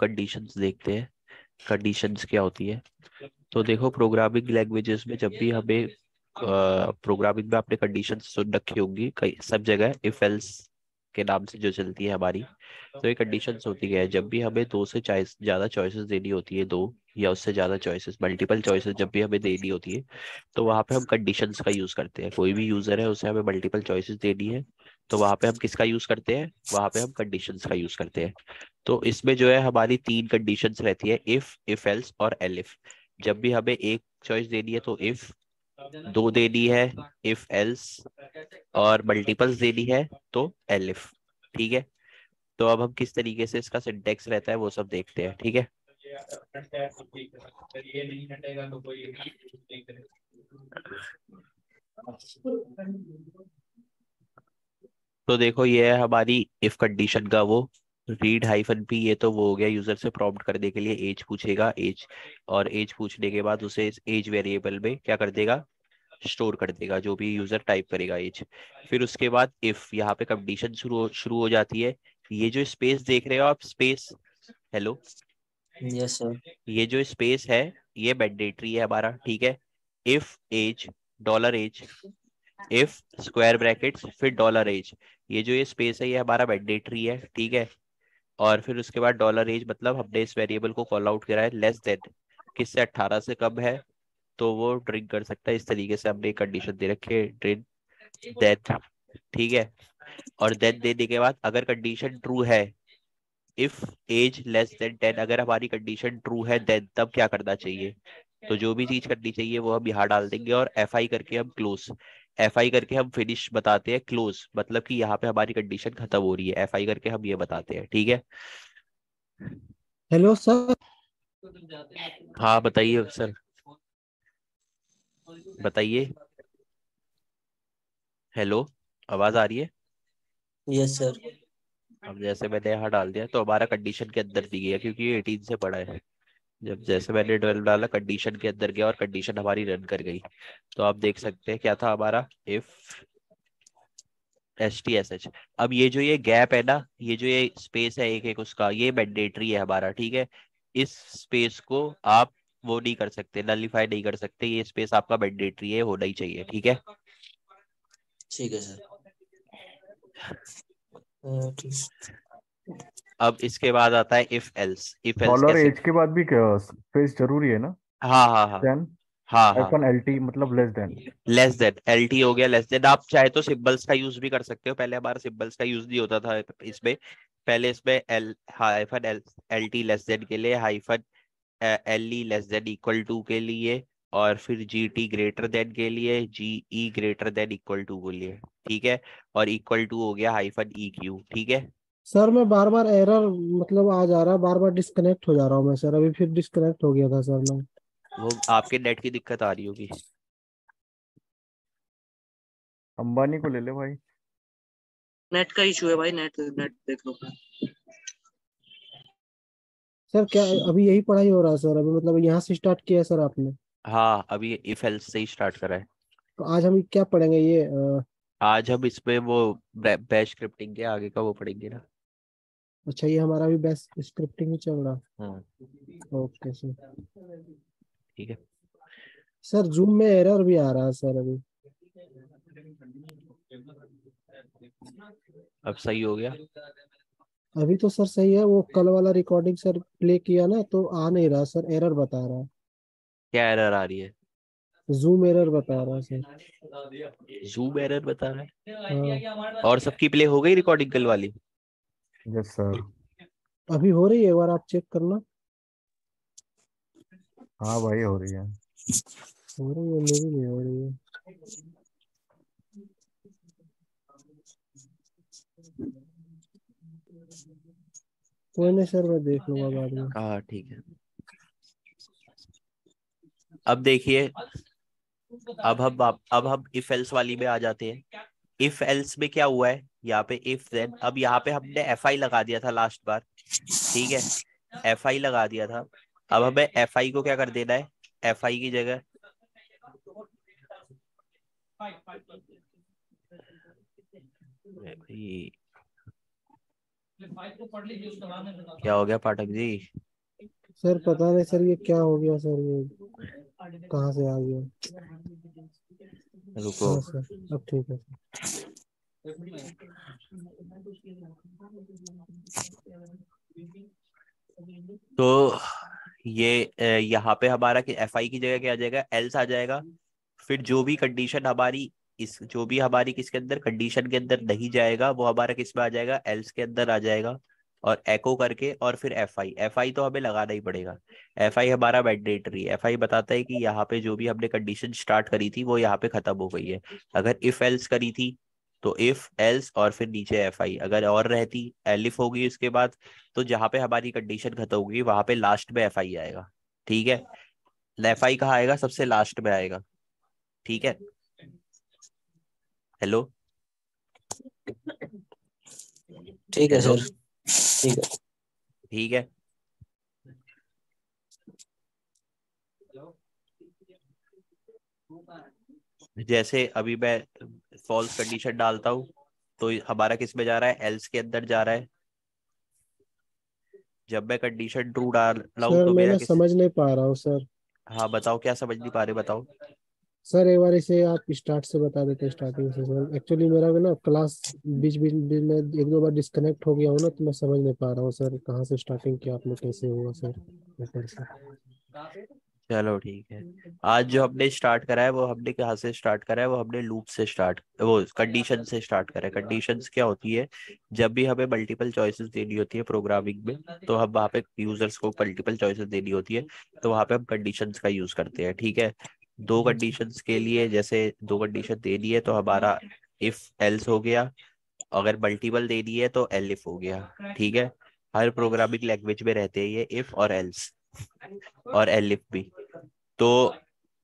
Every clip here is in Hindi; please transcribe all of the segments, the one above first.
कंडीशंस देखते हैं। कंडीशंस क्या होती है? तो देखो, प्रोग्रामिंग लैंग्वेजेस में जब भी हमें प्रोग्रामिंग में आपने कंडीशंस सुन रखी होंगी कई सब जगह, इफ एल्स के नाम से जो चलती है हमारी। तो ये कंडीशंस होती है जब भी हमें दो से चॉइस ज्यादा चॉइसेस देनी होती है, दो या उससे ज्यादा चॉइसेस, मल्टीपल चॉइसेस जब भी हमें देनी होती है, तो वहां पे हम कंडीशंस का यूज करते हैं। कोई भी यूजर है, उसे हमें मल्टीपल चॉइसेस देनी है, तो वहां पे हम किसका यूज करते हैं? वहां पे हम कंडीशंस का यूज करते हैं। तो इसमें जो है हमारी तीन कंडीशंस रहती है, इफ एल्स और एलिफ। जब भी हमें एक चॉइस देनी है तो इफ, दो देनी है इफ एल्स, और मल्टीपल्स देनी है तो एलिफ। ठीक है। तो अब हम किस तरीके से इसका सिंटेक्स रहता है वो सब देखते हैं। ठीक है। तो देखो, ये है हमारी इफ कंडीशन का वो रीड हाइफन पी। ये तो वो हो गया यूजर से प्रॉम्प्ट करने के लिए एज पूछेगा, एज, और एज पूछने के बाद उसे इस एज वेरिएबल में क्या कर देगा? स्टोर कर देगा, जो भी यूजर टाइप करेगा एज। फिर उसके बाद इफ, यहाँ पे कंडीशन शुरू हो जाती है। ये जो स्पेस देख रहे हो आप, स्पेस, हेलो, यस सर। ये जो स्पेस है ये मैंडेटरी है हमारा। ठीक है। If as, dollar as, if square brackets, फिर डॉलर एज। ये जो ये स्पेस है ये हमारा मैंडेटरी है। ठीक है। और फिर उसके बाद डॉलर एज, मतलब हमने इस वेरिएबल को कॉल आउट करा है, लेस देन, किससे? 18 से कम है तो वो ड्रिंक कर सकता है। इस तरीके से हमने एक कंडीशन दे रखी है, ड्रिंक डेथ। ठीक है। और डेथ देने के बाद अगर कंडीशन ट्रू है, इफ एज लेस देन 10, अगर हमारी कंडीशन ट्रू है देन तब क्या करना चाहिए? तो जो भी चीज करनी चाहिए वो हम यहाँ डाल देंगे, और एफ आई करके हम क्लोज, एफ आई करके हम फिनिश बताते हैं। क्लोज मतलब कि यहाँ पे हमारी कंडीशन खत्म हो रही है, एफ आई करके हम ये बताते हैं। ठीक है। Hello sir. हाँ बताइए सर, बताइए। हेलो, आवाज आ रही है? Yes sir. अब जैसे मैंने यहाँ डाल दिया तो हमारा कंडीशन के अंदर दी गया, क्योंकि ये 18 से बड़ा है। जब जैसे मैंने 12 डाला, कंडीशन के अंदर गया और कंडीशन हमारी रन कर गई। तो आप देख सकते हैं क्या था हमारा, if S T S H. अब ये जो ये गैप है ना, ये जो ये स्पेस है एक एक उसका, ये मैंडेटरी है हमारा। ठीक है। इस स्पेस को आप वो नहीं कर सकते, नलीफाई नहीं कर सकते। ये स्पेस आपका मैंडेटरी है, होना ही चाहिए। ठीक है। ठीक है सर। ठीक। अब इसके बाद आता है if else. If else dollar कैसे? एज के बाद भी स्पेस जरूरी है ना? हाँ हाँ हाँ। देन हाँ हाँ। हाइफन एल टी मतलब less then. Less than, L T हो गया लेस देन। आप चाहे तो सिंबल्स का यूज भी कर सकते हो, पहले हमारा सिंबल्स का यूज नहीं होता था इसमें। पहले इसमें L hyphen L, L T less than के लिए, hyphen L E less than equal to के लिए, और फिर जी टी ग्रेटर देन के लिए, जी ई ग्रेटर देन इक्वल टू के लिए। ठीक है। और इक्वल टू हो गया हाइफन ई क्यू। ठीक है। सर मैं बार बार एरर मतलब आ जा रहा है, बार बार डिस्कनेक्ट हो जा रहा हूँ मैं सर। अभी फिर डिस्कनेक्ट हो गया था सर मैं। वो आपके नेट की दिक्कत आ रही होगी। अंबानी को ले ले भाई। नेट का इशू है भाई, नेट नेट देख लो। सर क्या अभी यही पढ़ाई हो रहा है सर? अभी मतलब यहाँ से स्टार्ट किया है सर आपने? हाँ, अभी इफ एल्स से ही स्टार्ट करा है। तो आज हम क्या पढ़ेंगे ये आज हम इसमें वो बैश स्क्रिप्टिंग के आगे का वो पढ़ेंगे ना। अच्छा, ये हमारा भी बेस्ट स्क्रिप्टिंग ही चल रहा। हम्म। Okay sir. ठीक है। सर जूम में एरर भी आ रहा है सर अभी। अब सही हो गया? अभी तो सर सही है। वो कल वाला रिकॉर्डिंग सर प्ले किया ना तो आ नहीं रहा सर, एरर बता रहा है। क्या एरर आ रही है? जूम एरर बता रहा है सर। जूम एरर बता रहा हाँ। है? और सबकी प्ले हो गई रिकॉर्डिंग कल वाली? Yes sir. अभी हो रही है, एक बार आप चेक करना। हाँ भाई हो रही है। हो रही है, मेरी नहीं हो रही है। कोई नहीं सर, मैं देख लूंगा बाद में। हाँ ठीक है। अब देखिए, अब हम इफ एल्स वाली में आ जाते हैं। इफ एल्स में क्या हुआ है यहाँ पे? इफ देन, अब यहाँ पे हमने एफ आई लगा दिया था लास्ट बार। ठीक है। एफ आई लगा दिया था। अब हमें एफ आई को क्या कर देना है? एफ आई की जगह भाई, क्या हो गया पाठक जी? सर पता नहीं सर, ये क्या हो गया सर, ये कहाँ से आ गया। रुको। हाँ सर, अब ठीक है तो ये यहाँ पे हमारा एफ आई की जगह क्या आ जाएगा, एल्स आ जाएगा। फिर जो भी कंडीशन हमारी इस जो भी हमारी किसके अंदर कंडीशन के अंदर नहीं जाएगा वो हमारा किस में आ जाएगा, एल्स के अंदर आ जाएगा। और एको करके और फिर एफ आई तो हमें लगाना ही पड़ेगा। एफ आई हमारा मैंडेटरी, एफ आई बताता है कि यहाँ पे जो भी हमने कंडीशन स्टार्ट करी थी वो यहाँ पे खत्म हो गई है। अगर इफ एल्स करी थी तो इफ एल्स और फिर नीचे एफ आई, अगर और रहती एलिफ होगी उसके बाद, तो जहां पे हमारी कंडीशन खत्म होगी वहां पे लास्ट में एफ आई आएगा। ठीक है, एफ आई कहाँ आएगा, सबसे लास्ट में आएगा। ठीक है, हेलो ठीक है हेलो। सर, ठीक है। ठीक है, जैसे अभी मैं फॉल्स कंडीशन डालता हूँ तो हमारा किस में जा रहा है, एल्स के अंदर जा रहा है। जब मैं कंडीशन ट्रू डाल रहा हूँ सर। तो मैं मेरा ना किस। समझ नहीं पा रहा हूँ सर। हाँ बताओ, क्या समझ नहीं पा रहे, बताओ। सर एक बार इसे आप स्टार्ट से बता देते, स्टार्टिंग से सर। एक्चुअली मेरा ना क्लास बीच बीच बीच में एक दो बार डिस्कनेक्ट हो गया हूँ ना, तो मैं समझ नहीं पा रहा हूँ सर, कहाँ से स्टार्टिंग किया आपने, कैसे हुआ सर, ऊपर से। चलो ठीक है। आज जो हमने स्टार्ट करा है वो हमने कहाँ से स्टार्ट करा है, वो हमने लूप से स्टार्ट, वो कंडीशन से स्टार्ट करा है। कंडीशंस क्या होती है, जब भी हमें मल्टीपल चॉइसेस देनी होती है प्रोग्रामिंग में, तो हम वहाँ पे यूजर्स को मल्टीपल चॉइसेस देनी होती है, तो वहाँ पे हम कंडीशंस का यूज करते हैं। ठीक है, दो कंडीशंस के लिए जैसे दो कंडीशन देनी है तो हमारा इफ एल्स हो गया, अगर मल्टीपल देनी है तो एलिफ हो गया। ठीक है, हर प्रोग्रामिंग लैंग्वेज में रहते हैं ये इफ और एल्स और एलिफ भी। तो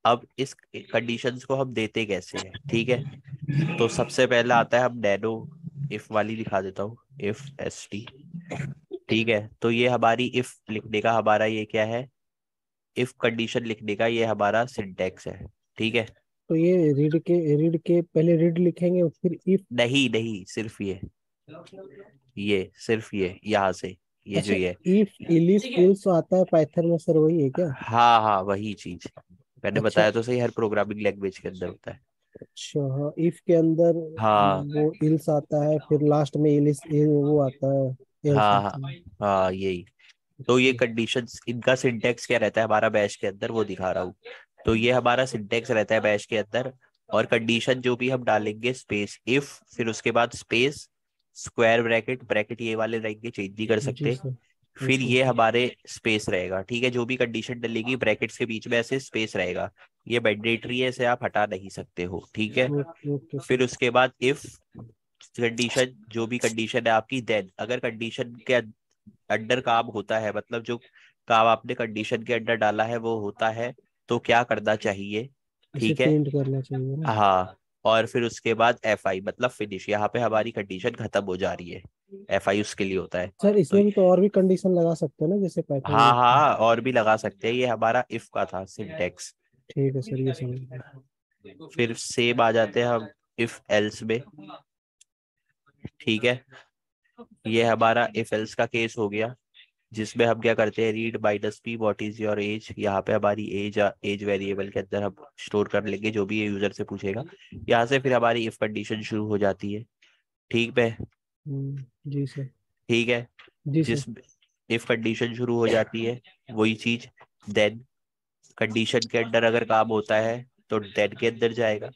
अब इस कंडीशंस को हम देते कैसे हैं, ठीक है। तो सबसे पहला आता है, हम नैनो इफ वाली दिखा देता हूँ, इफ एस टी। ठीक है, तो ये हमारी इफ लिखने का हमारा ये क्या है, इफ कंडीशन लिखने का ये हमारा सिंटेक्स है। ठीक है, तो ये रीड के पहले रीड लिखेंगे और फिर इफ। नहीं नहीं, सिर्फ ये सिर्फ ये यहाँ से, ये जो अच्छा, ये। इफ इलिफ इल्स आता है पाइथन में सर, वही है क्या? हाँ हाँ, वही चीज मैंने अच्छा बताया तो सही, हर प्रोग्रामिंग लैंग्वेज के अंदर होता है। अच्छा, हाँ, इफ के अंदर हाँ वो इल्स आता है, फिर लास्ट में इलिस वो आता है, एल्स हाँ हाँ आता है। हाँ, यही। तो ये अच्छा कंडीशंस, इनका सिंटेक्स क्या रहता है हमारा बैश के अंदर, वो दिखा रहा हूँ। तो ये हमारा सिंटेक्स रहता है बैश के अंदर। और कंडीशन जो भी हम डालेंगे, स्पेस इफ, फिर उसके बाद स्पेस, स्क्वायर ब्रैकेट, ब्रैकेट ये वाले रहेंगे, चेंज नहीं कर जी सकते। सर। फिर ओके ये हमारे स्पेस रहेगा। ठीक है, जो भी कंडीशन डलेगी ब्रैकेट्स के बीच में ऐसे स्पेस रहेगा, ये मैंडेटरी है, इसे आप हटा नहीं सकते हो। ठीक है, ओके ओके फिर सर। उसके बाद इफ कंडीशन, जो भी कंडीशन है आपकी, देन अगर कंडीशन के अंडर काम होता है, मतलब जो काम आपने कंडीशन के अंडर डाला है वो होता है, तो क्या करना चाहिए। इसे ठीक है, प्रिंट करना चाहिए ना? हाँ। और फिर उसके बाद एफ आई मतलब फिनिश, यहाँ पे हमारी कंडीशन खत्म हो जा रही है, एफ आई उसके लिए होता है। सर तो इसमें भी तो और भी कंडीशन लगा सकते हैं ना, जैसे पाइथन में हाँ लगता है? हाँ, और भी लगा सकते हैं, ये हमारा इफ का था सिंटेक्स। ठीक है सर, ये समझ गया। फिर सेम आ जाते हैं हम इफ एल्स में। ठीक है, ये हमारा इफ एल्स का केस हो गया, जिसमें हम क्या करते हैं, read minus P what is your age, यहाँ पे हमारी एज वेरिएबल के अंदर हम स्टोर कर लेंगे जो भी ये यूजर से पूछेगा। यहाँ से फिर हमारी इफ कंडीशन शुरू हो जाती है। ठीक है, जी सर। ठीक है। जी सर। जिस इफ कंडीशन शुरू हो जाती है, वही चीज देन कंडीशन के अंदर अगर काम होता है तो देन के अंदर जाएगा।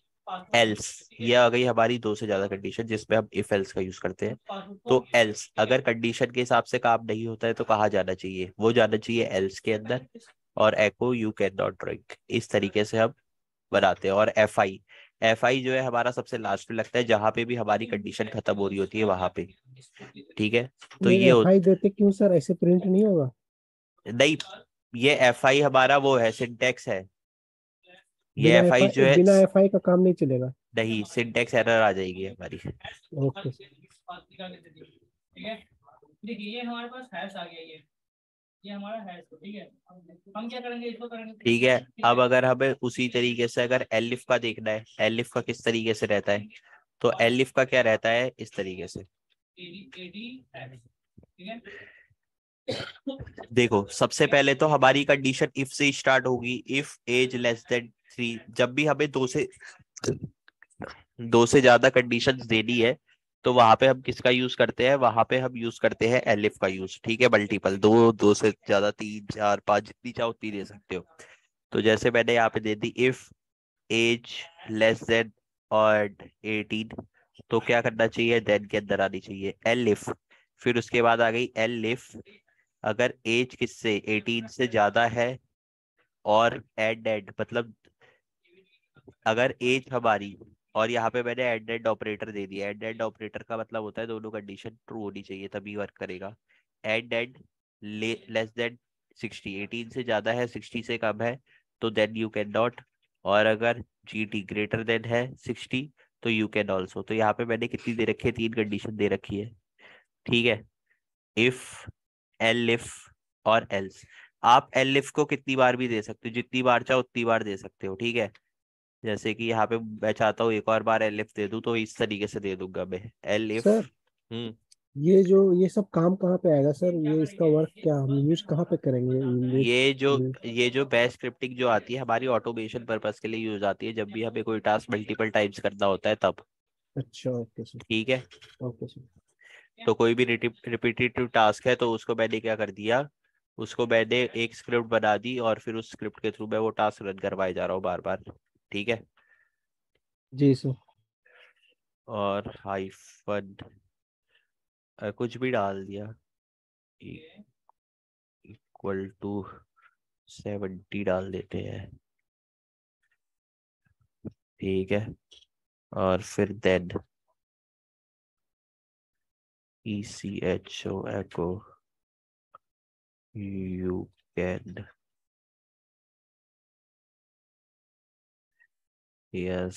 एल्स, ये आ गई हमारी दो से ज्यादा कंडीशन जिसमें हम इफ एल्स का यूज करते हैं। तो एल्स अगर कंडीशन के हिसाब से काम नहीं होता है तो कहाँ जाना चाहिए, वो जाना चाहिए एल्स के अंदर। और एको यू कैन नॉट ड्रिंक, इस तरीके से हम बनाते हैं। और एफ आई जो है हमारा सबसे लास्ट में लगता है, जहां पे भी हमारी कंडीशन खत्म हो रही होती है वहां पे। ठीक है, तो नहीं, ये एफ आई देते क्यों सर, ऐसे प्रिंट नहीं होगा? नहीं, ये एफ आई हमारा वो है, सिंटेक्स है। ये बिना एफ एफ आई जो आई है, बिना एफ आई का काम नहीं चलेगा? नहीं, सिंटेक्स एरर आ जाएगी हमारी। Okay sir. ठीक है, अब अगर हमें उसी तरीके से अगर एलिफ का देखना है, एलिफ का किस तरीके से रहता है, तो एलिफ का क्या रहता है, इस तरीके से। देखो सबसे पहले तो हमारी कंडीशन इफ से स्टार्ट होगी, इफ एज लेस देन 3। जब भी हमें दो से ज्यादा कंडीशंस देनी है तो वहां पे हम किसका यूज करते हैं, वहां पे हम यूज करते हैं एलिफ का यूज। ठीक है, मल्टीपल, दो से ज्यादा, 3 4 5 जितनी चाहो उतनी दे सकते हो। तो जैसे मैंने यहाँ पे दे दी इफ एज लेस देन और 18, तो क्या करना चाहिए, देन के अंदर आनी चाहिए एलिफ। फिर उसके बाद आ गई एलिफ अगर एज किससे 18 से ज्यादा है, और एड एड मतलब अगर एज हमारी, और यहाँ पे मैंने एड एड ऑपरेटर दे दिया। एड एड ऑपरेटर का मतलब होता है दोनों कंडीशन ट्रू होनी चाहिए तभी वर्क करेगा। एड एड लेस देन 60, 18 से ज्यादा है 60 से कम है तो देन यू कैन नॉट, और अगर जीटी ग्रेटर देन है 60 तो यू कैन ऑल्सो। तो यहाँ पे मैंने कितनी दे रखी है, 3 कंडीशन दे रखी है। ठीक है, इफ, एलिफ और एल्स। आप एलिफ को कितनी बार भी दे सकते हो, जितनी बार चाहो उतनी बार दे सकते हो। ठीक है, जैसे कि यहाँ पे मैं चाहता हूँ एक और बार एलिफ दे दूं तो इस तरीके से दे दूंगा मैं एलिफ। सर हम्म। ये सब काम कहाँ पे आएगा सर, ये इसका वर्क क्या हम यूज कहाँ पे करेंगे ये जो ये? ये जो बैश स्क्रिप्टिंग जो आती है हमारी ऑटोमेशन पर्पस के लिए यूज आती है, जब भी हमें कोई टास्क मल्टीपल टाइम्स करना होता है तब। अच्छा, ओके सर। ठीक है, ओके सर। तो कोई भी रिपीटेटिव टास्क है तो उसको मैंने क्या कर दिया, उसको मैंने एक स्क्रिप्ट बना दी और फिर उस स्क्रिप्ट के थ्रू मैं वो टास्क रन करवाए जा रहा हूँ बार बार। ठीक है, जी सर। और हाइफन कुछ भी डाल दिया, इक्वल टू 70 डाल देते हैं। ठीक है, और फिर then ECHO echo you can, yes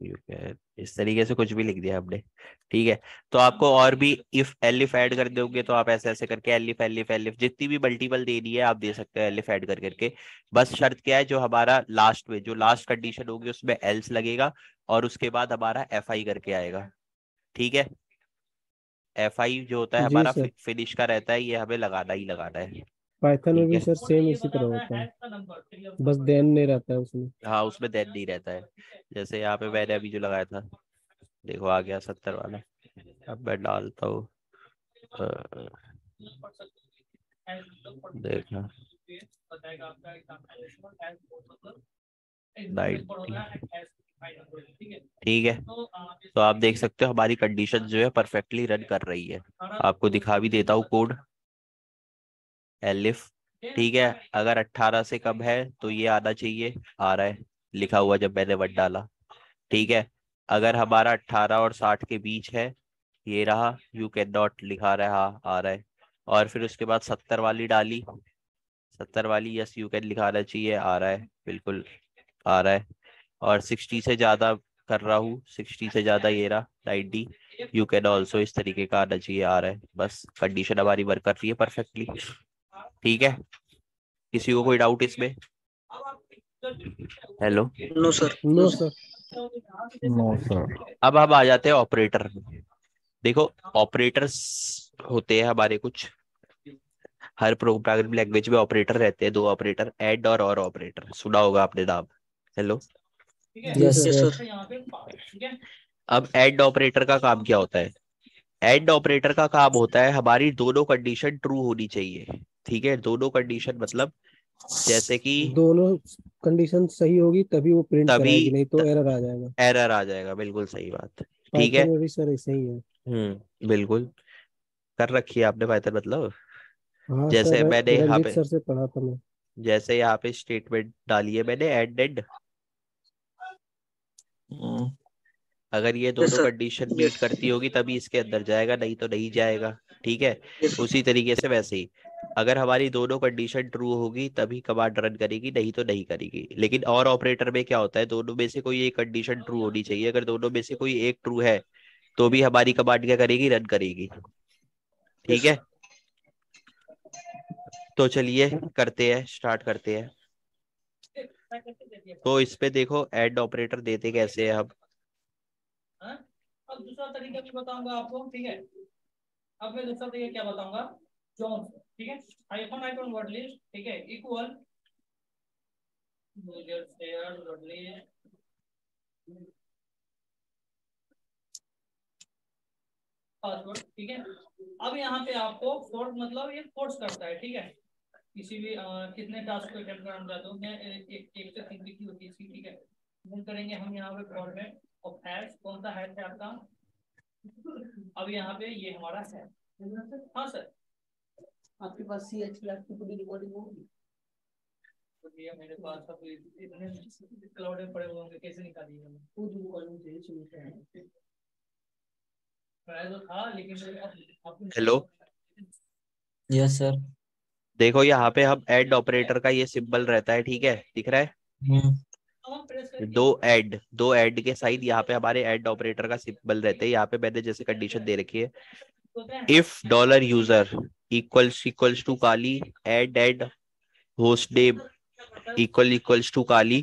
you can, इस तरीके से कुछ भी लिख दिया हमने। ठीक है, तो आपको और भी इफ एलिफ ऐड कर दोगे तो आप ऐसे ऐसे करके एलिफ एलिफ एलिफ जितनी भी मल्टीपल देनी है आप दे सकते हो एलिफ ऐड कर करके। बस शर्त क्या है, जो हमारा लास्ट में जो लास्ट कंडीशन होगी उसमें एल्स लगेगा और उसके बाद हमारा FI करके आएगा। ठीक है, FI जो होता है जी हमारा सर, फिनिश का रहता है, ये हमें लगाना ही लगाना है। पाइथन में ठीक भी है, सर सेम इसी तरह होता है, बस देन नहीं रहता है उसमें। हाँ उसमें देन नहीं रहता है। जैसे यहाँ पे मैंने अभी जो लगाया था, देखो आ गया 70 वाला। अब मैं डालता हूँ देखना 90। ठीक है, तो आप देख सकते हो हमारी कंडीशन जो है परफेक्टली रन कर रही है। आपको दिखा भी देता हूँ कोड एलिफ। ठीक है, अगर 18 से कम है तो ये आना चाहिए, आ रहा है लिखा हुआ जब मैंने वन डाला। ठीक है, अगर हमारा 18 और 60 के बीच है, ये रहा यू कैन नॉट लिखा रहा है, हाँ आ रहा है। और फिर उसके बाद 70 वाली डाली, 70 वाली यस यू कैन लिखाना चाहिए, आ रहा है बिल्कुल आ रहा है। और 60 से ज्यादा कर रहा हूँ, 60 से ज्यादा ये रहा 90, यू कैन ऑल्सो इस तरीके का आना चाहिए, आ रहा है। बस कंडीशन हमारी वर्क कर रही है परफेक्टली। ठीक है, किसी को कोई डाउट इसमें? Hello. No sir, no no sir. Sir. No sir. अब हम आ जाते हैं ऑपरेटर। देखो ऑपरेटर्स होते हैं हमारे कुछ, हर प्रोग्रामिंग लैंग्वेज में ऑपरेटर रहते हैं, 2 ऑपरेटर, ऐड और ऑपरेटर, सुना होगा आपने नाम। हेलो। जी यस सर, ऐड। सर। अब ऐड ऑपरेटर का काम क्या होता है, ऐड ऑपरेटर का काम होता है हमारी दोनों कंडीशन ट्रू होनी चाहिए। ठीक है, दोनों कंडीशन मतलब जैसे कि दोनों कंडीशन सही होगी तभी वो प्रिंट तभी कराएगी, नहीं तो एरर आ जाएगा। एरर आ जाएगा, बिल्कुल सही बात। ठीक पाइथन है, में भी सर ऐसे ही है। बिल्कुल कर रखी है आपने पाइथन मतलब। हाँ सर, जैसे मैंने यहाँ रंजीत पे सर से पढ़ा था मैं। जैसे यहाँ पे स्टेटमेंट डाली है मैंने एड एड, अगर ये यस दोनों सर। कंडीशन मीट यस करती होगी तभी इसके अंदर जाएगा, नहीं तो नहीं जाएगा। ठीक है, यस उसी तरीके से वैसे ही अगर हमारी दोनों कंडीशन ट्रू होगी तभी कमांड रन करेगी, नहीं तो नहीं करेगी। लेकिन और ऑपरेटर में क्या होता है, दोनों में से कोई एक कंडीशन ट्रू होनी चाहिए, अगर दोनों में से कोई एक ट्रू है तो भी हमारी कमांड क्या करेगी, रन करेगी। ठीक यस। है, तो चलिए करते हैं, स्टार्ट करते हैं। तो इस पे देखो ऐड ऑपरेटर देते कैसे हैं हम। अब दूसरा तरीका भी बताऊंगा आपको, ठीक है। अब मैं दूसरा तो ये क्या बताऊंगा, जॉन, ठीक है, आइकन वर्ड लिस्ट, ठीक है, इक्वल वर्ड लिस्ट पासवर्ड, ठीक है। अब यहाँ पे आपको फोर्स मतलब ये फोर्स करता है, ठीक है, किसी भी कितने टास्क को अटेम्प्ट करना चाहते हो, मैं एक से 3 की होती है इसकी, ठीक है। मूव करेंगे हम यहाँ पे फॉर्मेट ऑफ हैश, कौन सा हैश है आपका, अब यहाँ पे ये हमारा है। हाँ सर, आपके पास सी एच की पूरी रिकॉर्डिंग होगी, तो ये मेरे पास सब इतने क्लाउड में पड़े हुए होंगे, कैसे निकालिएगा, मैं पूरी रिकॉर्डिंग चाहिए सुनिए तो था, लेकिन हेलो, यस सर। देखो यहाँ पे हम ऐड ऑपरेटर का ये सिंबल रहता है, ठीक है, दिख रहा है, दो ऐड के साइड यहाँ पे हमारे ऐड ऑपरेटर का सिंबल रहता है। यहाँ पे मैंने जैसे कंडीशन दे रखी है, if dollar user equals to Kali add host name equals to Kali,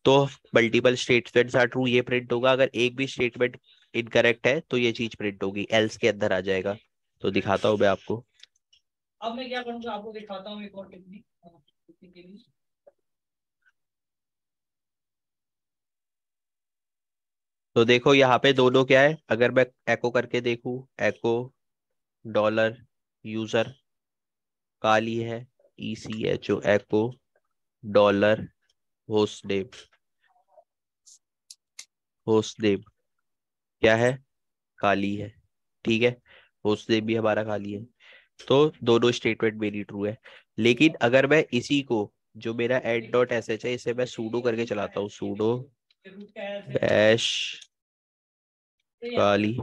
तो मल्टीपल स्टेटमेंट्स आर ट्रू, ये प्रिंट होगा। अगर एक भी स्टेटमेंट इनकरेक्ट है तो ये चीज प्रिंट होगी, एल्स के अंदर आ जाएगा। तो दिखाता हूँ मैं आपको। अब मैं क्या करूंगा, आपको दिखाता हूँ एक और टेक्निक के लिए। तो देखो यहाँ पे दोनों क्या है, अगर मैं एको करके देखूं, एको डॉलर यूजर काली है, ECHO एको डॉलर होस्ट नेम क्या है, काली है, ठीक है, होस्ट नेम भी हमारा काली है। तो दोनों स्टेटमेंट मेरी ट्रू है। लेकिन अगर मैं इसी को, जो मेरा add.sh है, इसे मैं sudo करके चलाता हूँ, sudo bash काली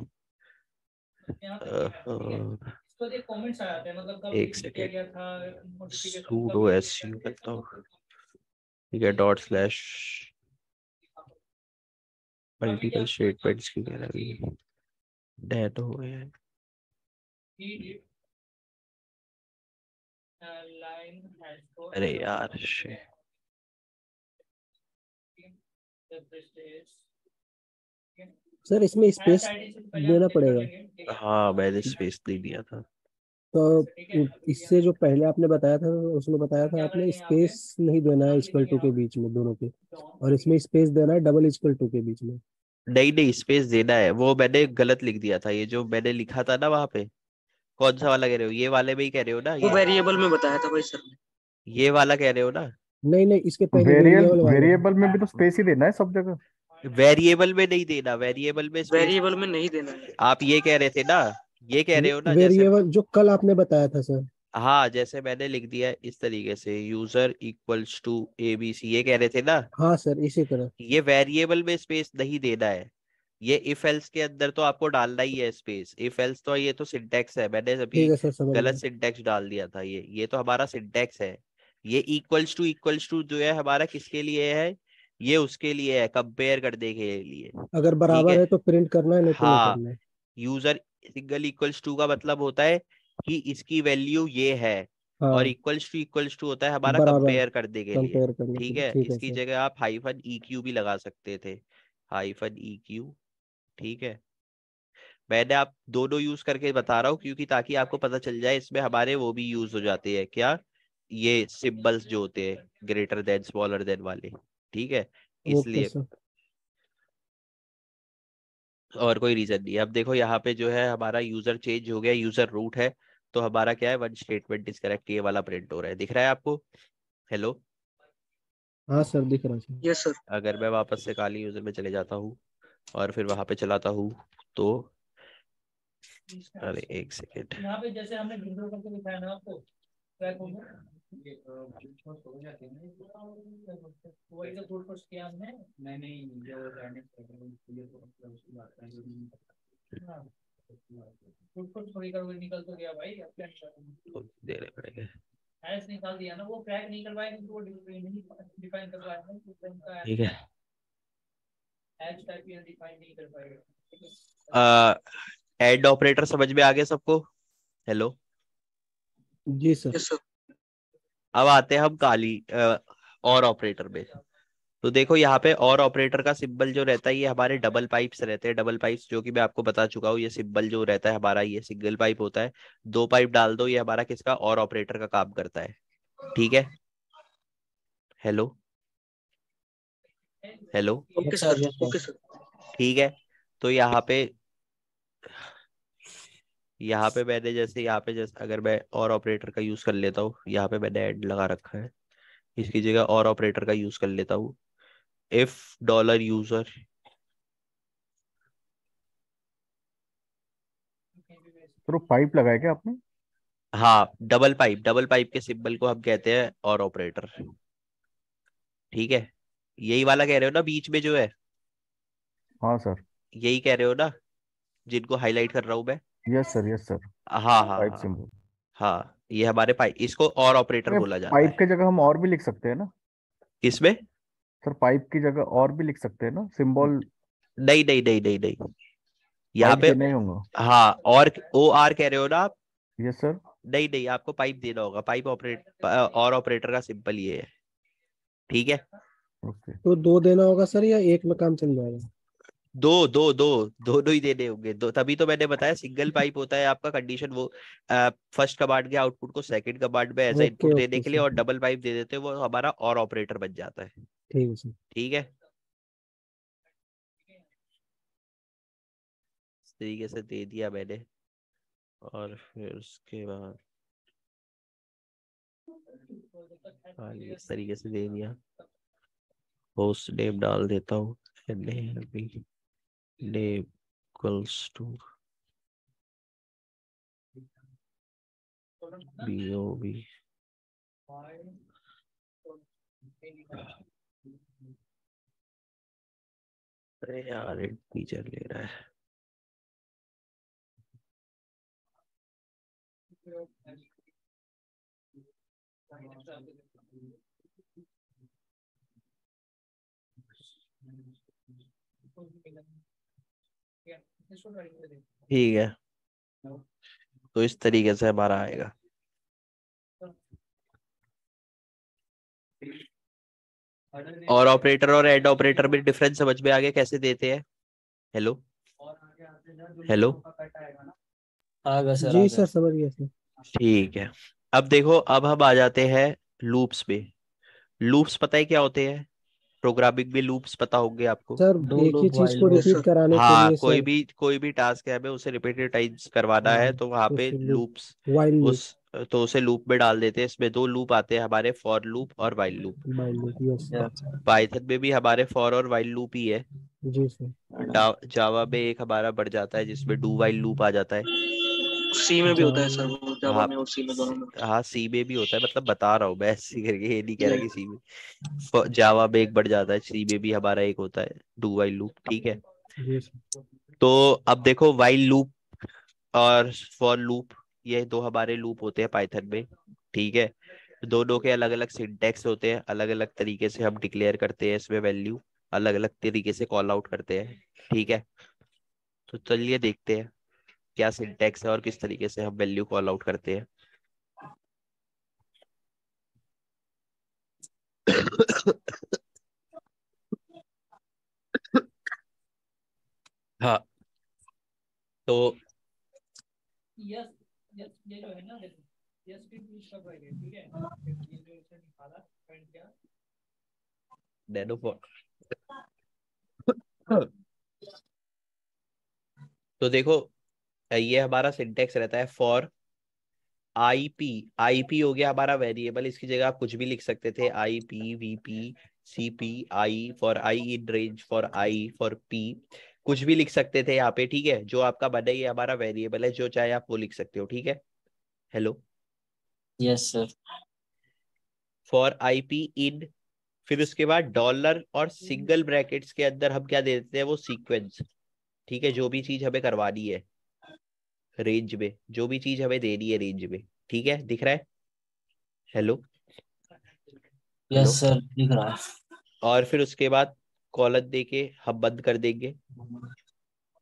कमेंट्स आ जाते हैं, मतलब कब एक किया सेकेंड, गया था नोटिफिकेशन, sudo su करता हूँ, ठीक है, // मल्टीपल स्टेटमेंट्स की कह रही है, डेट हो गया है। अरे यार सर इसमें स्पेस देना पड़ेगा। हाँ, मैंने स्पेस नहीं दिया था। तो इससे जो पहले आपने बताया था, उसमें बताया था आपने स्पेस नहीं देना है इक्वल टू के बीच में दोनों के, और इसमें स्पेस देना है डबल इक्वल टू के बीच में। नहीं नहीं, स्पेस देना है, वो मैंने गलत लिख दिया था। ये जो मैंने लिखा था ना वहां पे, कौन सा वाला कह रहे हो, ये वाले में ही कह रहे हो ना, वो ये वेरिएबल में बताया था भाई सर ने। ये वाला कह रहे हो ना। नहीं नहीं, इसके पहले वेरिएबल वाला। वेरिएबल में भी तो स्पेस ही देना है सब जगह। वेरिएबल में नहीं देना, वेरिएबल में स्पेस। वेरिएबल में नहीं देना है। आप ये कह रहे थे ना, ये कह रहे हो ना, जैसे वेरिएबल जो कल आपने बताया था सर। हाँ, जैसे मैंने लिख दिया है इस तरीके से, यूजर इक्वल्स टू ABC, ये कह रहे थे ना। हाँ सर, इसी तरह। ये वेरिएबल में स्पेस नहीं देना है, ये इफ एल्स के अंदर तो आपको डालना ही है स्पेस। इफ एल्स तो ये तो सिंटैक्स है, मैंने अभी ठीक है सर, समझ गलत गया। सिंटैक्स डाल दिया था। ये तो हमारा सिंटैक्स है। ये इक्वल्स टू जो है हमारा किसके लिए है, ये उसके लिए है, कंपेयर करने के लिए। अगर ठीक बराबर है, है तो प्रिंट करना है, नहीं तो नहीं हाँ, करना है। यूजर सिंगल इक्वल्स टू का मतलब होता है कि इसकी वैल्यू ये है, और हाँ, इक्वल्स टू होता है हमारा बराबर कंपेयर करने के लिए। कंपेयर करने के ठीक लिए, है, ठीक है इसकी सर। जगह आप -EQ भी लगा सकते थे, -EQ, ठीक है। मैंने आप दोनों यूज करके बता रहा हूँ, क्योंकि ताकि आपको पता चल जाए इसमें हमारे वो भी यूज हो जाते हैं क्या, ये सिंबल्स जो होते हैं ग्रेटर देन स्मॉलर देन वाले, ठीक है, ओके इसलिए। सर। और कोई रीजन नहीं है। अब देखो यहाँ पे जो है हमारा यूजर चेंज हो गया, यूजर रूट है, तो हमारा क्या है, वन स्टेटमेंट इज करेक्ट, ये वाला प्रिंट हो रहा है, दिख रहा है आपको। हेलो, हाँ सर, दिख रहा है सर। Yes sir. अगर मैं वापस से काली यूजर में चले जाता हूँ और फिर वहां पे चलाता हूँ, तो अरे एक सेकेंड, यहाँ पे जैसे हमने विंडो करके दिखाया ना आपको, ट्रैक हो गया, वही तो फुल पोस्ट किया हमने। नहीं जो फुल पोस्ट थोड़ी कर निकल तो गया भाई, अब क्या देने पड़ेंगे, हैश निकाल दिया ना, वो क्रैक नहीं करवाया क्योंकि वो डिफाइन करवाया है, ठीक है। हैश टाइप ये डिफाइन नहीं कर पाएगा। ऐड ऑपरेटर समझ में आ गया सबको। हेलो, जी सर। Yes sir. अब आते हैं हम काली और ऑपरेटर में। तो देखो यहाँ पे और ऑपरेटर का सिंबल जो रहता है ये हमारे डबल पाइप्स रहते हैं, डबल पाइप्स जो कि मैं आपको बता चुका हूँ। ये सिंबल जो रहता है हमारा ये सिंगल पाइप होता है, 2 पाइप डाल दो, ये हमारा किसका, और ऑपरेटर का काम करता है। ठीक है, hello hello, okay yes sir, sir, yes sir. Okay sir. ठीक है। तो यहाँ पे मैंने जैसे यहाँ पे जैसे अगर मैं और ऑपरेटर का यूज कर लेता हूँ, यहाँ पे मैंने ऐड लगा रखा है, इसकी जगह और ऑपरेटर का यूज कर लेता हूँ। इफ डॉलर यूजर, तो पाइप लगाया क्या आपने? हाँ डबल पाइप के सिंबल को हम कहते हैं और ऑपरेटर। ठीक है, यही वाला कह रहे हो ना बीच में जो है, हाँ सर। यही कह रहे हो ना जिनको हाईलाइट कर रहा हूं मैं। Yes sir, yes sir. हाँ हाँ पाइप हाँ सिंबल। हाँ, ये हमारे पाइप, इसको और ऑपरेटर बोला जाता पाइप है। की जगह हम और भी लिख सकते हैं ना? किसमें? सर पाइप की जगह और भी लिख सकते हैं ना सिंबल? नहीं नहीं नहीं नहीं नहीं, यहाँ पाइप पे, देना ही होगा? हाँ और ओ आर कह रहे हो ना आप? Yes sir. नहीं नहीं, आपको पाइप देना होगा, पाइप और ऑपरेटर का सिंबल ये है। ठीक है, ओके। तो दो देना होगा सर या एक में काम चल जाएगा? दो दो दो, दोनों ही देने होंगे दो, तभी तो मैंने बताया सिंगल पाइप होता है आपका कंडीशन वो, फर्स्ट कमांड के आउटपुट को सेकंड कमांड में ऐसा ओके इनपुट देने ओके के लिए, सर, और डबल पाइप दे देते हैं वो हमारा और ऑपरेटर बन जाता है। ठीक है सर। ठीक है, इस तरीके से दे दिया मैंने, और फिर उसके बाद हाँ ये इस तरीके से दे दिया। होस्ट नेम डाल देता हूँ, नेम इक्वल्स टू BOB। अरे यार एक टीचर ले रहा है। ठीक है, तो इस तरीके से हमारा आएगा। और ऑपरेटर और एंड ऑपरेटर में डिफरेंस समझ में आ गया कैसे देते हैं? हेलो हेलो, आ गया सर, आ जी गया। सर, समझ गया सर। ठीक है। अब देखो, अब हम आ जाते हैं लूप्स पे। लूप्स पता है क्या होते हैं? प्रोग्रामिंग में लूप्स पता होंगे आपको। सर डू एक ही लूप, चीज वाइल को लूप। Yes repeat sir. कराने के हाँ, लिए सर। कोई भी टास्क है हमें उसे रिपीटेड टाइम्स करवाना है, हाँ, तो वहां तो पे फिर लूप, लूप्स, वाइल लूप, उस तो उसे लूप में डाल देते हैं। इसमें 2 लूप आते हैं हमारे, फॉर लूप और while loop. While loop, yes sir. Yes sir. Python में भी हमारे फॉर और वाइल लूप ही है। जी सर। जावा में एक हमारा बढ़ जाता है जिसमें डू वाइल लूप आ जाता है। सी में भी होता है सर, जावा। वो जावा हाँ में और सी में दोनों में होता हाँ, सी में भी होता है, मतलब बता रहा हूँ मैं ऐसे करके, ये नहीं कह रहा कि सी में। जावा में एक बढ़ जाता है, सी में भी हमारा एक होता है डू वाइल लूप। ठीक है, जी सर। तो अब देखो वाइल लूप और फॉर लूप, ये 2 हमारे लूप होते हैं पाइथन में। ठीक है, दोनों के अलग अलग सिंटैक्स होते हैं, अलग अलग तरीके से हम डिक्लेयर करते हैं इसमें वैल्यू, अलग अलग तरीके से कॉल आउट करते हैं। ठीक है, तो चलिए देखते हैं क्या सिंटैक्स है और किस तरीके से हम वैल्यू कॉल आउट करते हैं। हाँ, तो यस, यस ये जो है ना, देखो यस की यूज कर रहे हैं, ठीक है। ये जो इसे निकाला प्रिंट किया। नैनो तो देखो, ये हमारा सिंटेक्स रहता है फॉर आईपी। आईपी हो गया हमारा वेरिएबल, इसकी जगह आप कुछ भी लिख सकते थे, IP VP CP, I for I in range, for I for P, कुछ भी लिख सकते थे यहाँ पे। ठीक है, जो आपका बना ये हमारा वेरिएबल है, जो चाहे आप वो लिख सकते हो। ठीक है, hello, yes sir. For IP in, फिर उसके बाद डॉलर और सिंगल ब्रैकेट्स के अंदर हम क्या दे देते हैं, वो सीक्वेंस। ठीक है, जो भी चीज हमें करवानी है रेंज में, जो भी चीज हमें देनी है रेंज में। ठीक है, दिख रहा है? हेलो यस हेलो, सर, दिख रहा है। और फिर उसके बाद कॉलन दे के हम बंद कर देंगे,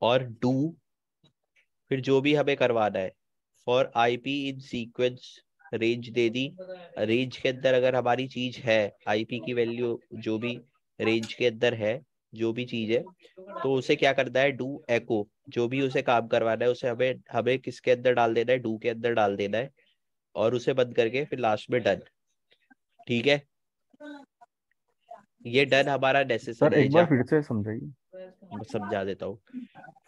और डू, फिर जो भी हमें करवाना है, for IP in sequence, range they the. Range के अंदर अगर हमारी चीज है आईपी की वैल्यू जो भी रेंज के अंदर है जो भी चीज है, तो उसे क्या करना है, डू एको, जो भी उसे काम करवाना है उसे हमें हमें किसके अंदर डाल देना है, डू के अंदर डाल देना है, और उसे बंद करके फिर लास्ट में डन। ठीक है, ये डन हमारा सर नेसेसरी है। एक बार फिर से समझाइए। समझा देता हूँ।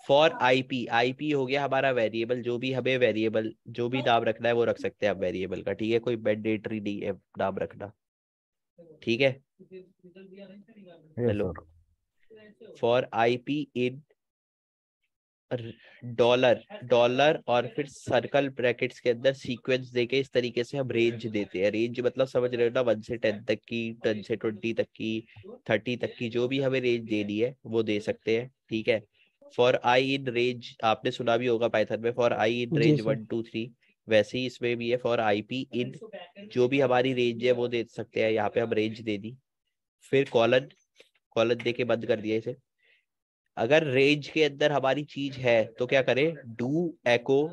फॉर आईपी, आईपी हो गया हमारा वेरिएबल, जो भी हमें वेरिएबल जो भी नाम रखना है वो रख सकते हैं आप वेरिएबल का। ठीक है, कोई मैंडेटरी नहीं है नाम रखना। ठीक है, yes hello. Sir. For IP in dollar, dollar और फिर सर्कल ब्रैकेट्स के अंदर सीक्वेंस देके इस तरीके से हम रेंज देते हैं। रेंज मतलब समझ रहे हो ना, 1 से 10 तक की, 10 से 20 तक की, 30 तक की, जो भी हमें रेंज देनी है वो दे सकते हैं। ठीक है, फॉर आई इन रेंज आपने सुना भी होगा पाइथन में, for I in G range sir. 1 2 3, वैसे ही इसमें भी है फॉर आई पी इन, जो भी हमारी रेंज है वो दे सकते हैं। यहाँ पे हम रेंज दे दी, फिर कॉलन, कॉलन दे के बंद कर दिया इसे। अगर रेंज के अंदर हमारी चीज है तो क्या करें, डू एको,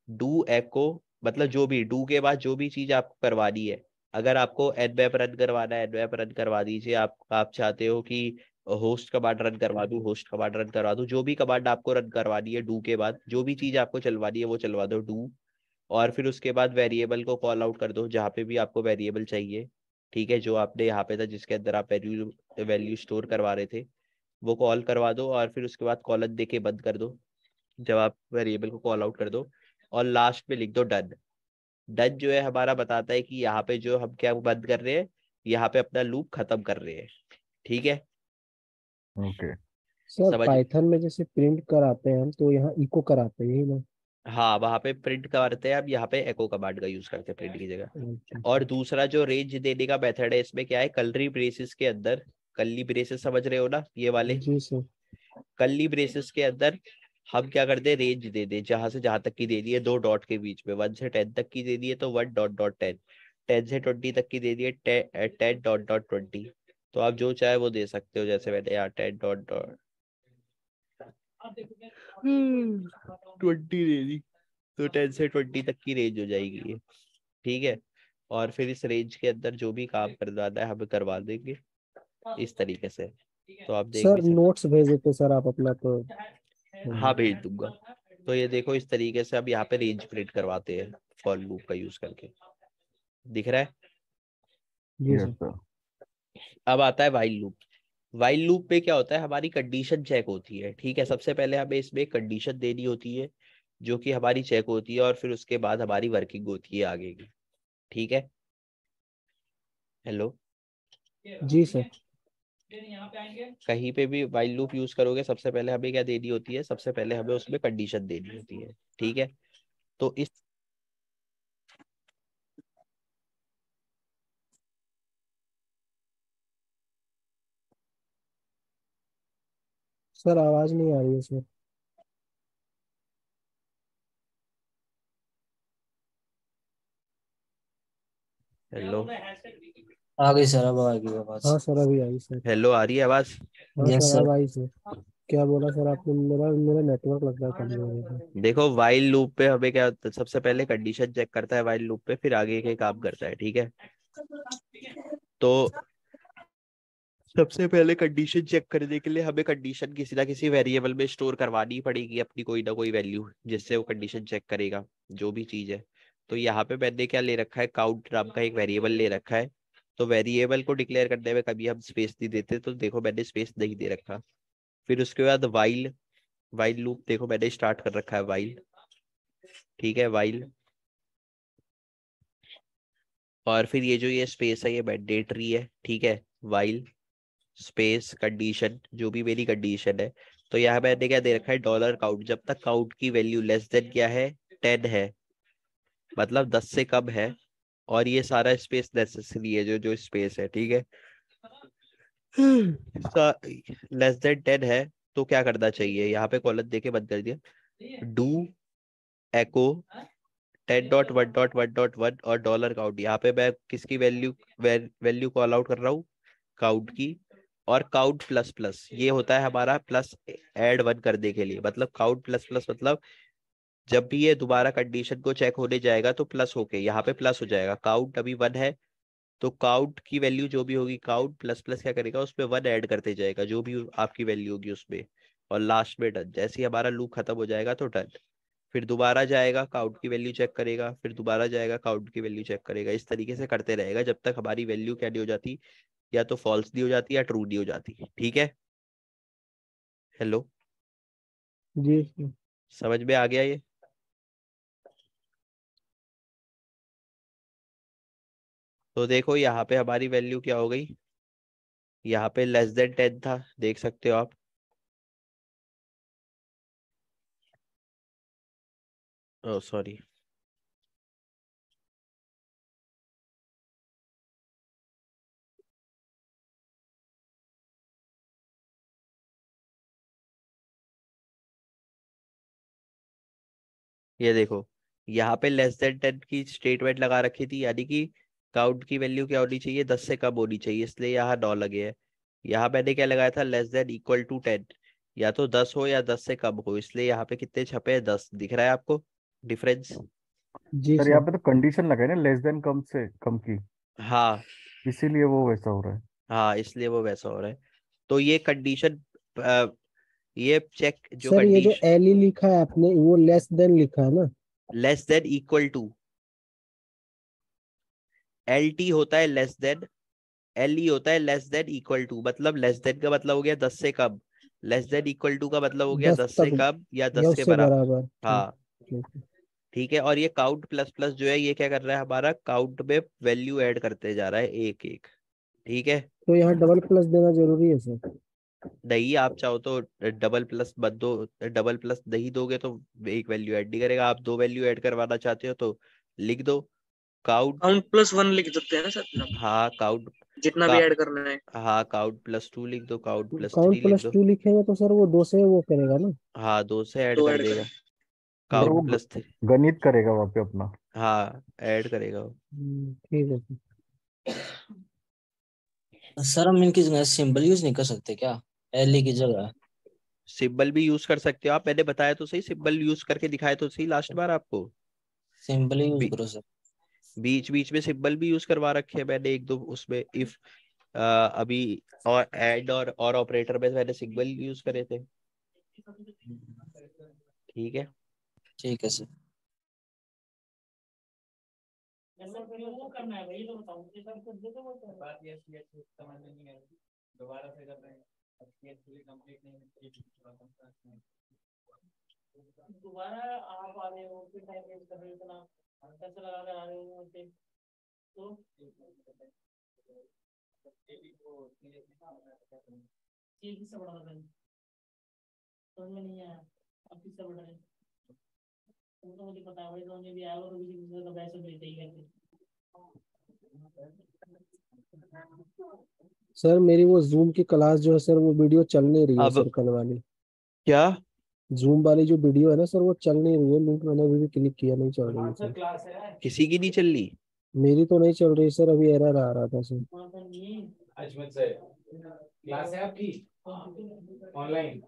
डू एको मतलब जो भी डू के बाद जो भी चीज आपको करवानी है। अगर आपको एनमैप रन करवाना है, एनमैप रन करवा दीजिए। आप चाहते हो कि होस्ट कमांड रन करवा दूं, होस्ट कमांड रन करवा दूं, जो भी कमांड आपको रन करवानी है डू के बाद, जो भी चीज आपको चलवानी है वो चलवा दो डू। और फिर उसके बाद वेरिएबल को कॉल आउट कर दो जहाँ पे भी आपको वेरिएबल चाहिए। ठीक है, जो आपने यहाँ पे था जिसके अंदर आप वैल्यू वैल्यू स्टोर करवा रहे थे वो कॉल करवा दो, और फिर उसके बाद कॉलन देके बंद कर दो जब आप वेरिएबल को कॉल आउट कर दो, और लास्ट में लिख दो डन। डन जो है हमारा बताता है कि यहाँ पे जो हम क्या बंद कर रहे हैं, यहाँ पे अपना लूप खत्म कर रहे हैं। ठीक है, ओके सर समझ। पाइथन में जैसे प्रिंट कराते हैं हम तो यहाँ इको कराते हैं यही ना? हाँ, वहां पे प्रिंट करते हैं, अब यहाँ पे एको कमांड का यूज करते हैं प्रिंट की जगह। अच्छा और अच्छा। दूसरा जो रेंज देने का मेथड है इसमें क्या है, कर्ली ब्रेसेस के अंदर, कर्ली ब्रेसेस समझ रहे हो ना ये वाले, जी सर। कर्ली ब्रेसेस के अंदर हम क्या करते हैं, रेंज दे दे जहां से जहां तक की दे दी है, 2 डॉट के बीच में। 1 से 10 तक की दे दी है तो 1 डॉट डॉट 10, 10 से 20 तक की दे दी है 10 डॉट डॉट 20। तो आप जो चाहे वो दे सकते हो, जैसे मैंने यहाँ 10 डॉट डॉट 20 दे दी, तो 10 से 20 तक की रेंज हो जाएगी ये। ठीक है, और फिर इस रेंज के अंदर जो भी काम करवाना है हमें करवा देंगे इस तरीके से। तो आप देख भी सर सकते। नोट्स भेज देते सर आप अपना तो। हाँ, भेज दूंगा। तो ये देखो इस तरीके से अब यहाँ पे रेंज प्रिंट करवाते हैं फॉर लूप का यूज करके। दिख रहा है? जी यस सर। सर। अब आता है वाइल लूप। वाइल लूप में क्या होता है, हमारी कंडीशन चेक होती है। ठीक है, सबसे पहले हमें इसमें कंडीशन देनी होती है जो कि हमारी चेक होती है, और फिर उसके बाद हमारी वर्किंग होती है आगे की। ठीक है, हेलो। जी सर। कहीं पे भी वाइल लूप यूज करोगे सबसे पहले हमें क्या देनी होती है, सबसे पहले हमें उसमें कंडीशन देनी होती है। ठीक है, तो इस सर आवाज नहीं आ रही है सर। हेलो, आ गई सर, अब आ गई आवाज। हाँ सर अभी आई सर। हेलो, आ रही है आवाज? हाँ यस सर सर। अब आई सर। क्या बोला सर आपने? मेरा मेरा नेटवर्क लग रहा है कमजोर है सर। देखो वाइल लूप पे हमें क्या होता है, सबसे पहले कंडीशन चेक करता है वाइल लूप पे, फिर आगे के काम करता है। ठीक है, तो सबसे पहले कंडीशन चेक करने के लिए हमें कंडीशन किसी ना किसी वेरिएबल में स्टोर करवानी पड़ेगी अपनी कोई ना कोई वैल्यू, जिससे वो कंडीशन चेक करेगा जो भी चीज है। तो यहाँ पे मैंने क्या ले रखा है, काउंट नाम का एक वेरिएबल ले रखा है। तो वेरिएबल को डिक्लेयर करने में कभी हम स्पेस नहीं देते, तो देखो मैंने स्पेस नहीं दे रखा। फिर उसके बाद वाइल, वाइल लूप देखो मैंने स्टार्ट कर रखा है वाइल। ठीक है, वाइल, और फिर ये जो ये स्पेस है ये मैंडेटरी है। ठीक है, वाइल स्पेस कंडीशन, जो भी मेरी कंडीशन है। तो यहाँ मैंने क्या दे रखा है, डॉलर काउंट। जब तक काउंट की वैल्यू लेस देन क्या है, 10 है, मतलब 10 से कम है, और ये सारा स्पेस नेसेसरी है, जो जो स्पेस है। ठीक है, लेस देन 10 है तो क्या करना चाहिए, यहाँ पे कॉलम देके बंद कर दिया, do echo 10 dot 1 dot 1 dot 1 और डॉलर काउंट। यहाँ पे मैं किसकी वैल्यू वैल्यू कॉल आउट कर रहा हूँ, काउंट की। और काउंट प्लस प्लस ये होता है हमारा प्लस ऐड 1 करने के लिए, मतलब काउंट प्लस प्लस मतलब जब भी ये दोबारा कंडीशन को चेक होने जाएगा तो प्लस होके यहाँ पे प्लस हो जाएगा। काउंट अभी 1 है तो काउंट की वैल्यू जो भी होगी, काउंट प्लस प्लस क्या करेगा, उसमें 1 ऐड करते जाएगा जो भी आपकी वैल्यू होगी उसमें, और लास्ट में डन। जैसे ही हमारा लूप खत्म हो जाएगा तो डन। फिर दोबारा जाएगा, काउंट की वैल्यू चेक करेगा, फिर दोबारा जाएगा, काउंट की वैल्यू चेक करेगा। इस तरीके से करते रहेगा जब तक हमारी वैल्यू क्या नहीं हो जाती, या तो फॉल्स नहीं हो जाती या ट्रू नहीं हो जाती। ठीक है, हेलो, जी सर। समझ में आ गया ये? तो देखो यहाँ पे हमारी वैल्यू क्या हो गई, यहाँ पे लेस देन 10 था, देख सकते हो आप। ओह सॉरी, ये देखो यहाँ पे लेस देन 10 की स्टेटमेंट लगा रखी थी, यानी कि काउंट की वैल्यू क्या होनी चाहिए, 10 से कम होनी चाहिए, इसलिए यहाँ 9 लगे हैं। यहाँ मैंने क्या लगाया था, लेस देन इक्वल टू 10, या तो 10 हो या 10 से कम हो, इसलिए यहाँ पे कितने छपे हैं, 10 दिख रहा है आपको डिफरेंस? जी सर यहाँ सर। पे तो कंडीशन लगाए ना, लेस देन कम से कम की, हाँ इसीलिए वो वैसा हो रहा है। हाँ, इसलिए वो वैसा हो रहा है। तो ये कंडीशन, ये चेक जो सर ये जो कंडीशन, एल ई लिखा है आपने वो लेस देन लिखा है ना? Less than equal to, L T होता है लेस देन, एल ई होता है लेस देन इक्वल टू। मतलब लेस देन का मतलब हो गया 10 से कम, लेस देन इक्वल टू का मतलब हो गया 10 10 से तक कम या या 10 के उससे बराबर। बराबर। ठीक। हाँ ठीक है। ठीक है। और ये काउंट प्लस प्लस जो है, ये क्या कर रहा है, हमारा काउंट में वैल्यू ऐड करते जा रहा है एक एक। ठीक है, तो यहाँ डबल प्लस देना जरूरी है सर? नहीं आप चाहो तो डबल प्लस मत दो, डबल प्लस नहीं दोगे तो एक वैल्यू ऐड नहीं करेगा। आप दो वैल्यू ऐड करवाना चाहते हो तो लिख दो काउंट। काउंट +1 लिख सकते हैं ना सर, हाँ काउंट जितना का, भी ऐड करना है। हाँ काउंट +2 लिख दो, काउंट +3 काउंट लिख प्लस दो। टू लिखेंगे तो सर वो 2 से वो करेगा ना? हाँ 2 से ऐड दो कर ऐड देगा, करें। मतलब काउंट वो +3। गणित करेगा वहाँ पे अपना। हाँ ऐड करेगा वो। ठीक है सर। सर हम इनकी जगह सिंबल यूज नहीं कर सकते क्या, एल की जगह? सिंबल भी यूज कर सकते हो आप, मैंने बताया तो सही, सिंबल यूज करके दिखाया तो सही लास्ट बार आपको। सिंबल यूज बी, करो सर। बीच बीच में सिंबल भी यूज करवा रखे हैं मैंने एक दो उसमें, इफ अभी, और एंड और ऑपरेटर में मैंने सिंबल यूज करे थे। ठीक है, ठीक है सर। ऐसा फिर वो करना है भाई, तो बताओ ये सब कुछ दे दो, वो तो बात ये समझ में नहीं आ रही, दोबारा से कर रहे हैं, अब ये पूरी कंप्लीट नहीं है, दोबारा आप आ रहे हो फिर टाइम वेस्ट कर रहे हो, इतना पैसा लगा कर आ रहे हो फिर तो ये किससे बढ़ा रहे हैं, समझ में नहीं आया, अब किससे बढ़ा रहे हैं? वो तो मुझे पता है भाई, तो भी आया और भी किसी का पैसे मिलते ही रहते हैं। सर मेरी वो जूम की क्लास जो है सर वो वीडियो चल नहीं रही है अब सर, कल वाली। क्या? जूम वाली जो वीडियो है ना सर वो चल नहीं रही है, लिंक मैंने अभी भी क्लिक किया, नहीं चल रही है सर। क्लास है किसी की नहीं चल रही? मेरी तो नहीं चल रही सर, अभी एरर आ रहा था सर। अजमत से क्लास है आपकी ऑनलाइन,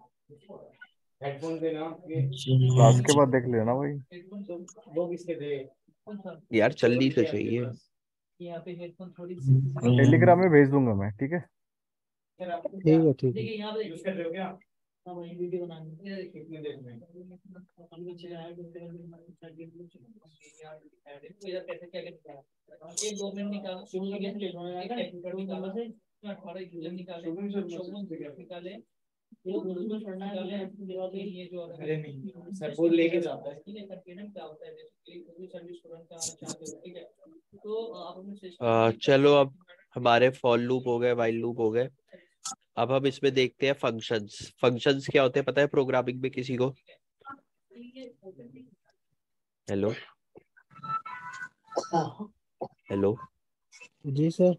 हेडफोन देना आपके, क्लास के बाद देख लेना भाई। वो किसके दे यार चलनी तो चाहिए। यहाँ पे हेडफोन थोड़ी टेलीग्राम में भेज दूंगा मैं, ठीक है। ठीक है ठीक है। देखिए यहाँ पे यूज कर रहे हो क्या? हाँ भाई वीडियो बनानी है, कितने देर में हम नीचे आए तो इधर कैसे क्या करते हैं, एक 2 मिनट निकाल शुरू में कैसे ले लो यार, टेक्निकल निकाल से 18 यूजर निकाले निकाले ये गुरुकुल पढ़ना है, ये जो अरे नहीं सर वो लेके जाता है, ठीक है करके ना क्या होता है, बेसिकली कोई सर्विस स्टूडेंट का आना चाहते हो, ठीक है तो आप अपने सिस्टम चलो अब हमारे फॉर लूप हो गए, व्हाइल लूप हो गए। अब हम इसमें देखते हैं फंक्शंस। फंक्शंस क्या होते हैं पता है प्रोग्रामिंग में किसी को? हेलो हेलो, जी सर।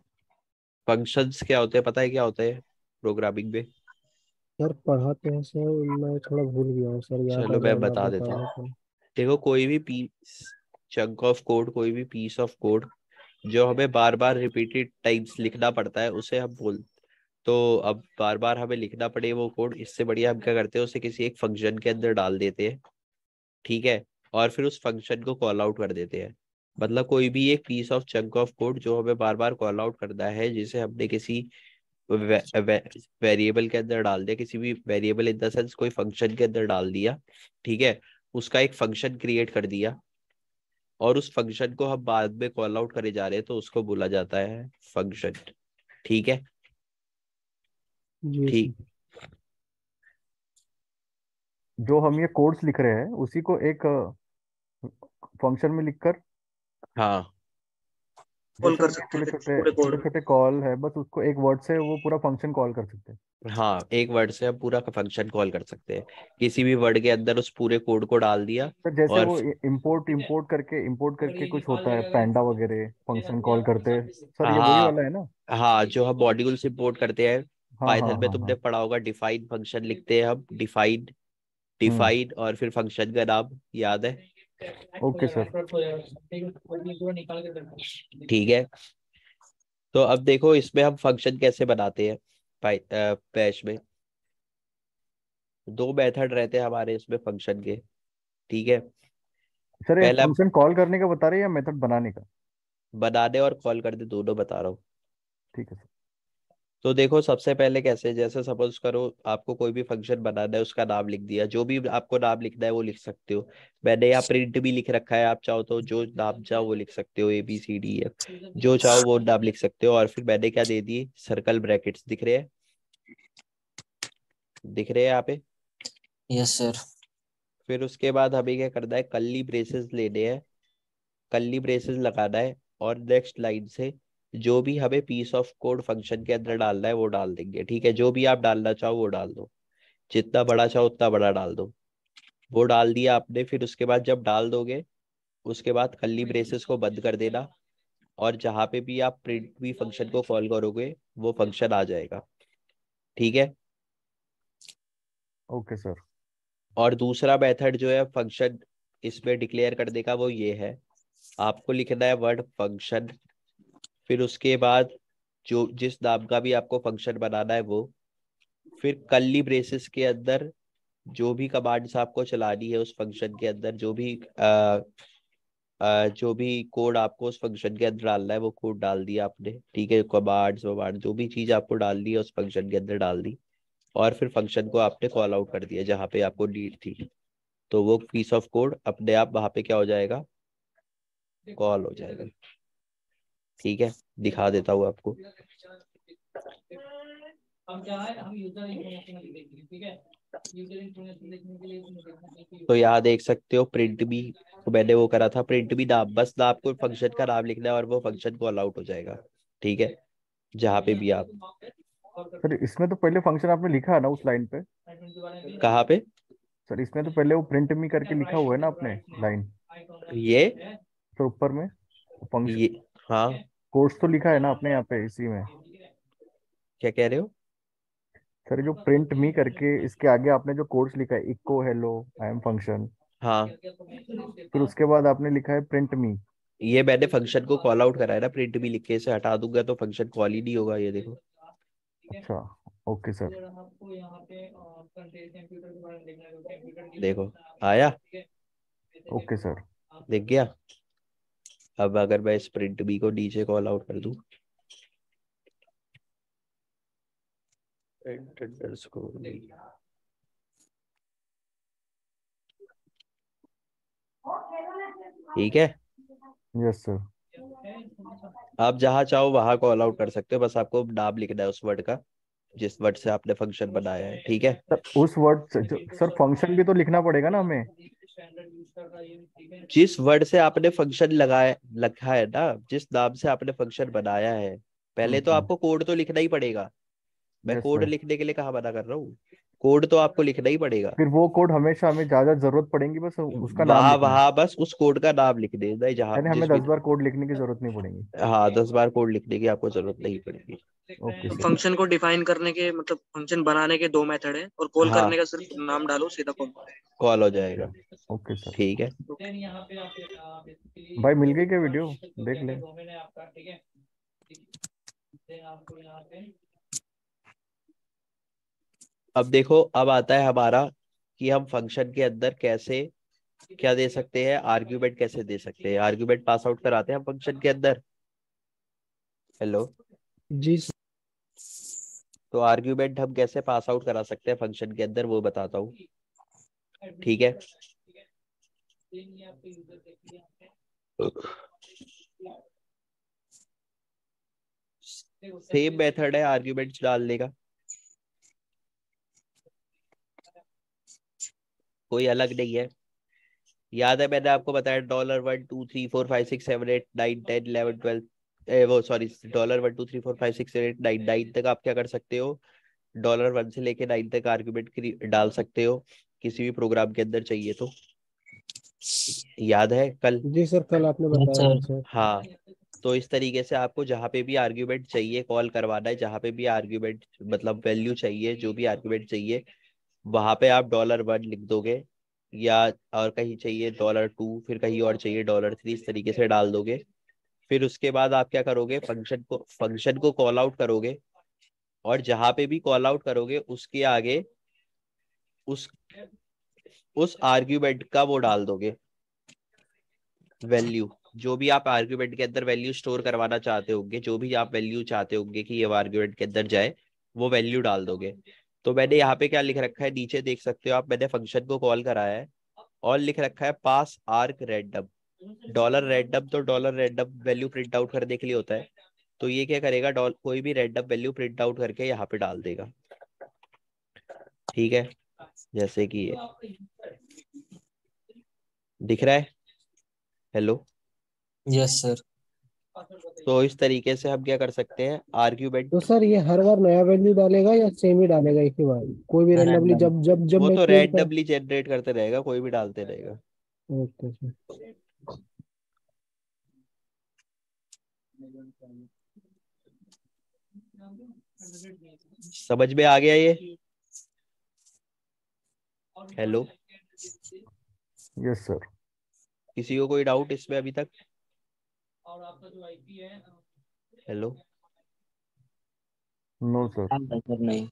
फंक्शंस क्या होते हैं पता है क्या होते हैं प्रोग्रामिंग में? सर पढ़ाते हैं सर, मैं थोड़ा भूल गया हूँ सर, याद आ चलो मैं जाएगा आप बता देता हूँ। बताने पर। देखो कोई भी पीस, चंक ऑफ कोड, कोई भी पीस ऑफ कोड जो हमें बार बार रिपीटेड टाइम्स लिखना पड़ता है उसे हम बोल, तो अब बार बार हमें लिखना पड़े वो कोड, इससे बढ़िया हम क्या करते हैं उसे किसी एक फंक्शन के अंदर डाल देते हैं। ठीक है, और फिर उस फंक्शन को कॉल आउट कर देते हैं। मतलब कोई भी एक piece of chunk of code जो हमें बार बार कॉल आउट करना है, जिसे हमने किसी वेरिएबल के अंदर डाल दिया, किसी भी वेरिएबल इन द सेंस कोई फंक्शन के अंदर डाल दिया, ठीक है, उसका एक फंक्शन क्रिएट कर दिया और उस फंक्शन को हम बाद में कॉल आउट करे जा रहे हैं, तो उसको बोला जाता है फंक्शन। ठीक है, जी सर। ठीक। जो हम ये कोड्स लिख रहे हैं उसी को एक फंक्शन में लिखकर, हाँ कॉल जैसे कर हमने सकते हैं फिर पूरे छोटे कोड। छोटे कॉल है, बस उसको एक वर्ड से वो पूरा फंक्शन कॉल कर सकते हैं। हाँ, एक वर्ड से हम पूरा फंक्शन कॉल कर सकते हैं, किसी भी वर्ड के अंदर उस पूरे कोड को डाल दिया। तो जैसे और वो इंपोर्ट करके कुछ होता है, पैंडा वगैरह फंक्शन कॉल करते हैं सर, ये वही हाँ वाला है ना? हाँ, जो हम मॉड्यूल्स इंपोर्ट करते हैं, हाँ हाँ पाइथन में हाँ तुमने हाँ। पढ़ा होगा, डिफाइन फंक्शन लिखते हैं हम, डिफाइन हम्म। डिफाइन और फिर फंक्शन का नाम याद है। Okay sir. ठीक है, तो अब देखो इसमें हम फंक्शन कैसे बनाते हैं। बैश में दो मेथड रहते हैं हमारे इसमें फंक्शन के। ठीक है, सर ये पहला फंक्शन कॉल करने का बता रहे हैं या मेथड बनाने का? बनाने और कॉल करने दोनों बता रहा हूँ। ठीक है सर। तो देखो सबसे पहले कैसे, जैसे सपोज करो आपको कोई भी फंक्शन बनाना है, उसका नाम लिख दिया, जो भी आपको नाम लिखना है वो लिख सकते हो। मैंने यहाँ प्रिंट भी लिख रखा है, आप चाहो तो जो नाम चाहो वो लिख सकते हो, ABCDF जो चाहो वो नाम लिख सकते हो। और फिर मैंने क्या दे दिए, सर्कल ब्रैकेट्स दिख रहे हैं, दिख रहे हैं यहाँ पे। Yes sir. फिर उसके बाद हमें क्या करना है, कर्ली ब्रेसेस लेने हैं, कर्ली ब्रेसेस लगाना है, और नेक्स्ट लाइन से जो भी हमें पीस ऑफ कोड फंक्शन के अंदर डालना है वो डाल देंगे। ठीक है, जो भी आप डालना चाहो वो डाल दो, जितना बड़ा चाहो उतना बड़ा डाल दो। वो डाल दिया आपने, फिर उसके बाद जब डाल दोगे उसके बाद कर्ली ब्रेसेस को बंद कर देना, और जहां पे भी आप प्रिंट भी फंक्शन को कॉल करोगे वो फंक्शन आ जाएगा। ठीक है, ओके सर। और दूसरा मेथड जो है फंक्शन इसमें डिक्लेयर करने का, वो ये है, आपको लिखना है वर्ड फंक्शन, फिर उसके बाद जो जिस नाम का भी आपको फंक्शन बनाना है वो, फिर कर्ली ब्रेसेस के अंदर जो भी कमांड्स आपको चलानी है उस फंक्शन के अंदर, जो भी कोड आपको उस फंक्शन के अंदर डालना है वो कोड डाल दिया आपने। ठीक है, कमांड्स वमांड जो भी चीज आपको डालनी है उस फंक्शन के अंदर डाल दी, और फिर फंक्शन को आपने कॉल आउट कर दिया जहाँ पे आपको नीड थी, तो वो पीस ऑफ कोड अपने आप वहां पे क्या हो जाएगा, कॉल हो जाएगा। ठीक है, दिखा देता हूँ आपको। हम क्या है, हम यूजर इन्फॉर्मेशन लिखेंगे। ठीक है, यूजर इन्फॉर्मेशन लिखने के लिए इसमें देखना है कि तो यहाँ देख सकते हो प्रिंट भी, तो मैंने वो करा था प्रिंट भी नाम, बस ना आपको फंक्शन का नाम लिखना है और वो फंक्शन कॉल आउट हो जाएगा। ठीक है, जहाँ पे भी आप, सर इसमें तो पहले फंक्शन आपने लिखा है ना उस लाइन पे? कहाँ पे, सर इसमें तो पहले वो प्रिंट मी करके लिखा हुआ है ना आपने लाइन? ये सर ऊपर में फंक्शन ये हाँ, कोड्स तो लिखा है ना आपने यहाँ पे इसी में? क्या कह रहे हो। सर जो प्रिंट मी करके इसके आगे आपने जो कोड्स लिखा है, echo hello I am function, हाँ, फिर उसके बाद आपने लिखा है प्रिंट मी। ये मैंने फंक्शन को कॉल आउट करा है ना, प्रिंट भी लिख के इसे हटा दूंगा तो फंक्शन कॉल ही नहीं होगा, ये देखो। अच्छा। Okay sir. फिर आपको यहाँ पे कंप्यूटर के बारे में देखना है, तो कंप्यूटर की देखो आया, ओके सर। दिख गया। अब अगर मैं इस प्रिंट बी को नीचे कॉल आउट कर दूं, ठीक है, यस सर। आप जहां चाहो वहां कॉल आउट कर सकते हो, बस आपको नाम लिखना है उस वर्ड का जिस वर्ड से आपने फंक्शन बनाया है। ठीक है, सर उस वर्ड से सर फंक्शन भी तो लिखना पड़ेगा ना हमें? जिस वर्ड से आपने फंक्शन लगाया लिखा है ना, जिस नाम से आपने फंक्शन बनाया है, पहले तो आपको कोड तो लिखना ही पड़ेगा। मैं यस कोड सर। लिखने के लिए कहाँ मना कर रहा हूँ, कोड तो आपको लिखना ही पड़ेगा। फिर वो कोड हमेशा हमें ज्यादा जरूरत पड़ेंगी, बस उसका नाम वहां लिखना है। वहां बस उस कोड का नाम लिख देना है, जहाँ यानी हमें जिस भी, 10 बार कोड लिखने की जरूरत नहीं पड़ेगी। हाँ 10 बार कोड लिखने की आपको जरूरत नहीं पड़ेगी। Okay sir. फंक्शन को डिफाइन करने के मतलब फंक्शन बनाने के दो मेथड है, और कॉल हाँ, करने का सिर्फ नाम डालो सीधा कॉल। कॉल हो जाएगा। Okay sir. ठीक है, देन यहाँ पे आप बेसिकली भाई मिल गई क्या वीडियो? तो देख क्या ले। क्या डोमेन है आपका। ठीक है, देन आपको यहाँ पे अब देखो अब आता है हमारा कि हम फंक्शन के अंदर कैसे क्या दे सकते हैं, आर्ग्यूमेंट कैसे दे सकते हैं, आर्ग्यूमेंट पास आउट कराते हैं हम फंक्शन के अंदर। हेलो। जी तो आर्ग्यूमेंट हम कैसे पास आउट करा सकते हैं फंक्शन के अंदर वो बताता हूँ। ठीक है, सेम मेथड है आर्ग्यूमेंट्स डालने का, कोई अलग नहीं है। याद है मैंने आपको बताया $1 2 3 4 5 6 7 8 9 10 11 12 वो सॉरी $1 2 3 4 5 6 7 8 9 9 तक आप क्या कर सकते हो, $1 से लेके 9 तक आर्ग्यूमेंट डाल सकते हो किसी भी प्रोग्राम के अंदर चाहिए तो। याद है कल। जी सर, कल आपने यस बताया था सर। सर। हाँ, तो इस तरीके से आपको जहाँ पे भी आर्ग्यूमेंट चाहिए कॉल करवाना है, जहाँ पे भी आर्ग्यूमेंट मतलब वैल्यू चाहिए, जो भी आर्ग्यूमेंट चाहिए वहां पे आप $1 लिख दोगे, या और कहीं चाहिए $2, फिर कहीं और चाहिए $3, इस तरीके से डाल दोगे। फिर उसके बाद आप क्या करोगे, फंक्शन को कॉल आउट करोगे, और जहां पे भी कॉल आउट करोगे उसके आगे उस आर्ग्यूमेंट का वो डाल दोगे, वैल्यू। जो भी आप आर्ग्यूमेंट के अंदर वैल्यू स्टोर करवाना चाहते होंगे, जो भी आप वैल्यू चाहते होंगे कि ये आर्ग्यूमेंट के अंदर जाए, वो वैल्यू डाल दोगे। तो मैंने यहाँ पे क्या लिख रखा है, नीचे देख सकते हो आप, मैंने फंक्शन को कॉल कराया है और लिख रखा है पास आर्ग रैंडम। $रैंडम तो $रैंडम वैल्यू प्रिंट आउट करने के लिए होता है। तो ये क्या करेगा, कोई भी रैंडम वैल्यू प्रिंट आउट करके यहाँ पे डाल देगा। ठीक है, जैसे कि ये दिख रहा है। हेलो। Yes sir. तो इस तरीके से हम क्या कर सकते हैं, तो आर्ग्यूमेंट। सर ये हर बार नया वैल्यू डालेगा या सेम ही डालेगा एक ही बार, कोई भी रेंडमली रैंडम। जब वो मैं तो चेंज कर। रैंडमली जनरेट करते रहेगा, कोई भी डालते रहेगा। Okay sir. समझ में आ गया ये। हेलो। Yes sir. किसी को कोई डाउट इसमें अभी तक। हेलो। No sir. सर नहीं।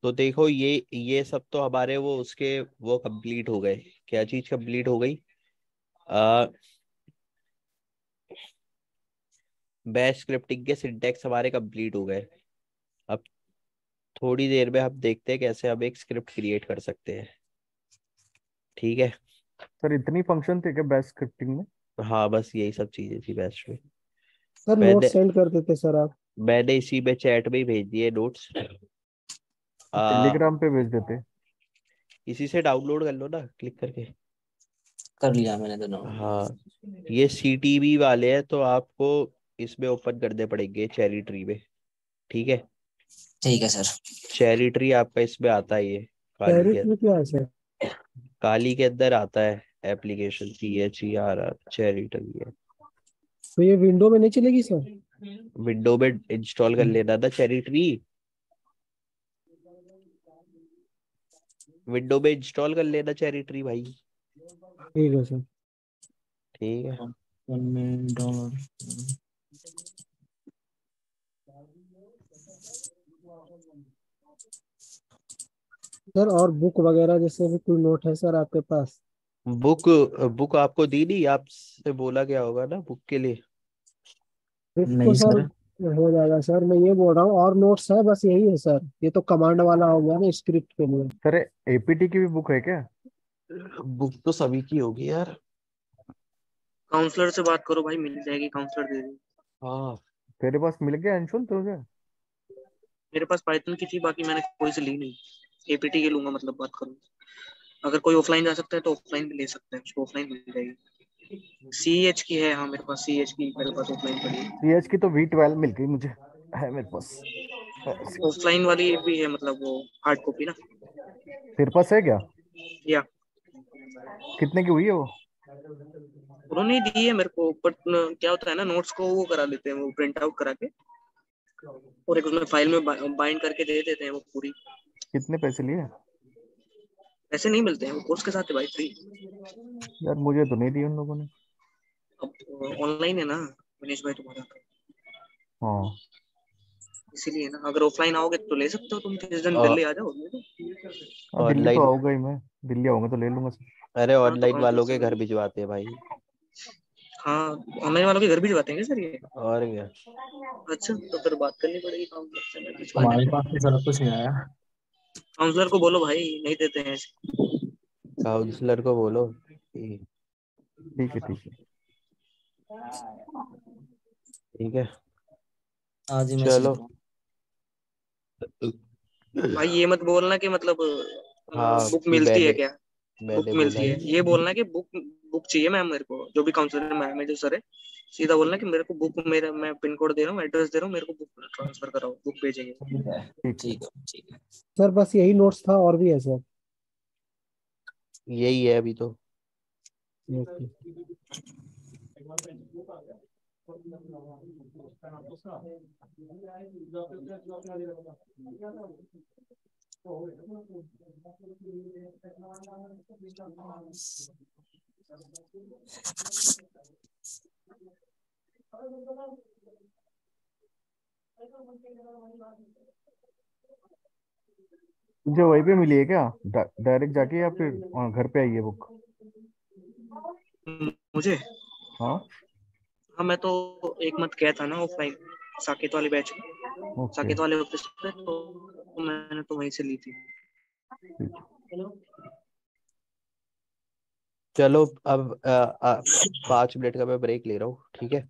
तो देखो ये सब तो हमारे वो उसके वो कंप्लीट हो गए। क्या चीज कंप्लीट हो गई, बैश स्क्रिप्टिंग के सिंटैक्स हमारे कंप्लीट हो गए। अब थोड़ी देर में हम देखते हैं कैसे हम एक स्क्रिप्ट क्रिएट कर सकते हैं। ठीक है। सर इतनी फंक्शन थे क्या बैश स्क्रिप्टिंग में? हाँ, बस यही सब चीजें थी बैश में। सर नोट मैंने सेंड कर देते सर आप। मैंने इसी में चैट में ही भेज दिए नोट्स। टेलीग्राम पे भेज देते। इसी से डाउनलोड कर लो ना, क्लिक करके। कर लिया मैंने दोनों। हाँ, ये CTV वाले हैं तो आपको इसमें ओपन करने पड़ेंगे चेरी ट्री में। ठीक है, ठीक है सर। चेरी ट्री आपका इसमें आता है, ये कैरेट में क्या है सर? काली के अंदर आता है एप्लीकेशन, CHERR चेरी ट्री है। तो ये विंडो में नहीं चलेगी सर? विंडो में इंस्टॉल कर लेना था चेरी ट्री, विंडो में इंस्टॉल कर लेना चेरी ट्री भाई। ठीक है सर। ठीक है। सर और बुक वगैरह जैसे भी कोई नोट है सर आपके पास? बुक बुक आपको दी नहीं, आपसे बोला गया होगा ना बुक के लिए। बुक तो नहीं सर सर। हो जाएगा सर, मैं ये बोल रहा हूँ और नोट्स है, बस यही है सर, ये तो कमांड वाला हो गया ना स्क्रिप्ट के लिए। सर APT की भी बुक है क्या? बुक तो सभी की होगी यार। काउंसलर से बात करो भाई, मिल जाएगी, काउंसलर दे देंगे। हाँ, तेरे पास मिल गया अंशुल तुझे? मेरे पास पाइथन की थी, बाकी मैंने कोई से ली नहीं। एपीटी के लूंगा, मतलब बात करूँ। अगर कोई ऑफलाइन जा सकता है तो ऑफलाइन भी ले सकता है, उसको ऑफलाइन मिल जाएगी। सीएच की है, हाँ मेरे पास सीएच की मेरे पास ऑफलाइन पड़ी है। CH की तो V12 मिल गई मुझे, है मेरे पास। ऑफलाइन वाली भी है, मतलब वो हार्ड कॉपी ना। तेरे पास है क्या? या कितने की हुई है वो? उन्होंने ही दी है मेरे को, बट क्या होता है ना, नोट्स को वो करा लेते हैं, वो प्रिंट आउट करा के और एक उसमें फाइल में बाइंड करके दे देते हैं वो पूरी। कितने पैसे लिए? ऐसे नहीं मिलते हैं, वो कोर्स के साथ है भाई, फ्री। यार मुझे तो नहीं दी उन लोगों ने। अब ऑनलाइन है ना, मनीष भाई तुम्हारा। हाँ। इसीलिए ना, अगर ऑफलाइन आओगे तो ले सकते हो तुम, किस दिन और दिल्ली आ जाओ ले लो। हाँ दिल्ली तो ऑनलाइन, आऊंगा ही मैं, दिल्ली आऊंगा तो ले लूंगा सर। अरे हाँ तो ऑनलाइन काउंसलर वालों से के घर मिलो। भिजवाते हैं भाई। हाँ, ऑनलाइन वालों के घर भिजवाते हैं क्या सर ये? और क्या। अच्छा, तो फिर बात करनी पड़ेगी काउंसलर से, मैं भिजवा हमारे देंगे। पास तो सर कुछ नहीं आया। काउंसलर को बोलो भाई, नहीं देते हैं ऐसे। काउंसलर को बोलो कि- ठीक है ठीक है। ठीक है। आज ही मैसेज चलो। करो। भाई ये मत बोलना कि मतलब हाँ बुक कि मिलती है मैंने क्या। बुक मैंने बोला मिलती है। है, ये बोलना कि बुक बुक चाहिए मैम मेरे को, जो भी काउंसलर मैम है जो सर है, सीधा बोलना कि मेरे को बुक, मेरा मैं पिन कोड दे रहा हूँ, एड्रेस दे रहा हूँ, मेरे को बुक ट्रांसफर कराओ, बुक भेजेंगे। ठीक है ठीक है। ठीक है ठीक है। सर बस यही नोट्स था और भी है सर? यही है अभी तो। ओके। मुझे वहीं पे मिली है क्या, डायरेक्ट जाके या फिर घर पे आई है बुक? मुझे, हाँ। हाँ मैं तो एक मत गया था ना ऑफलाइन, साकेत वाले बैच में, ओके। साकेत वाले ऑफिस पे, तो मैंने तो वहीं से ली थी। ठीक है। चलो अब 5 मिनट का मैं ब्रेक ले रहा हूँ, ठीक है।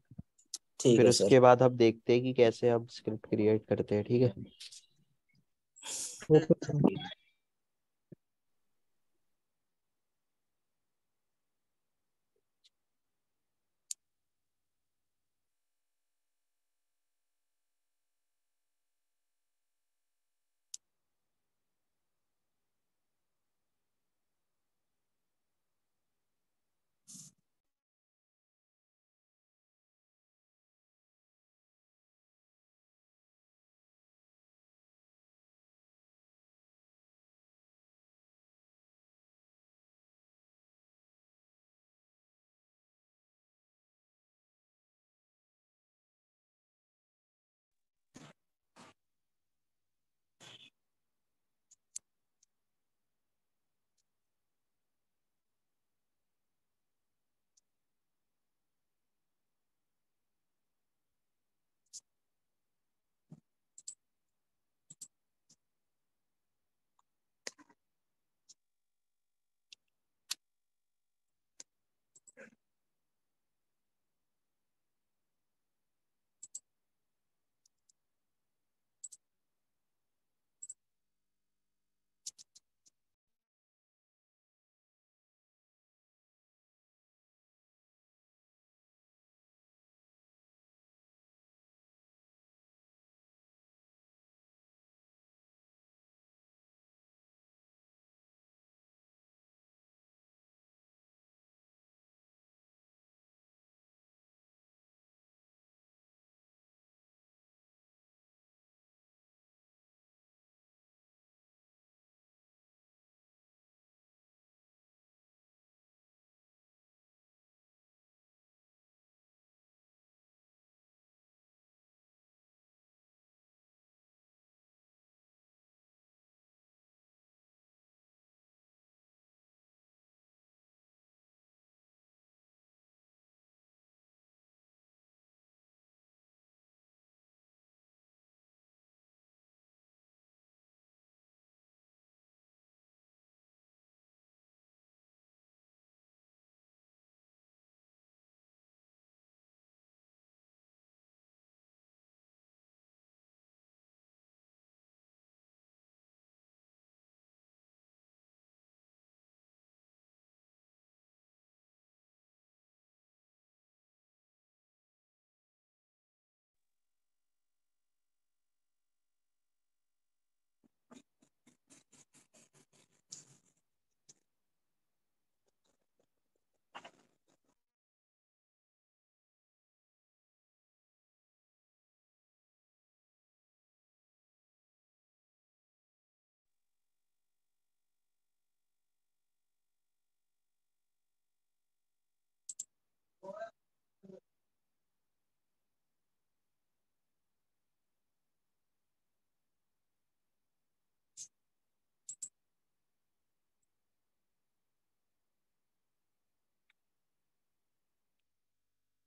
ठीक फिर है सर। उसके बाद हम देखते हैं कि कैसे हम स्क्रिप्ट क्रिएट करते हैं, ठीक है। Okay sir.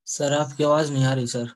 सर आपकी आवाज नहीं आ रही सर।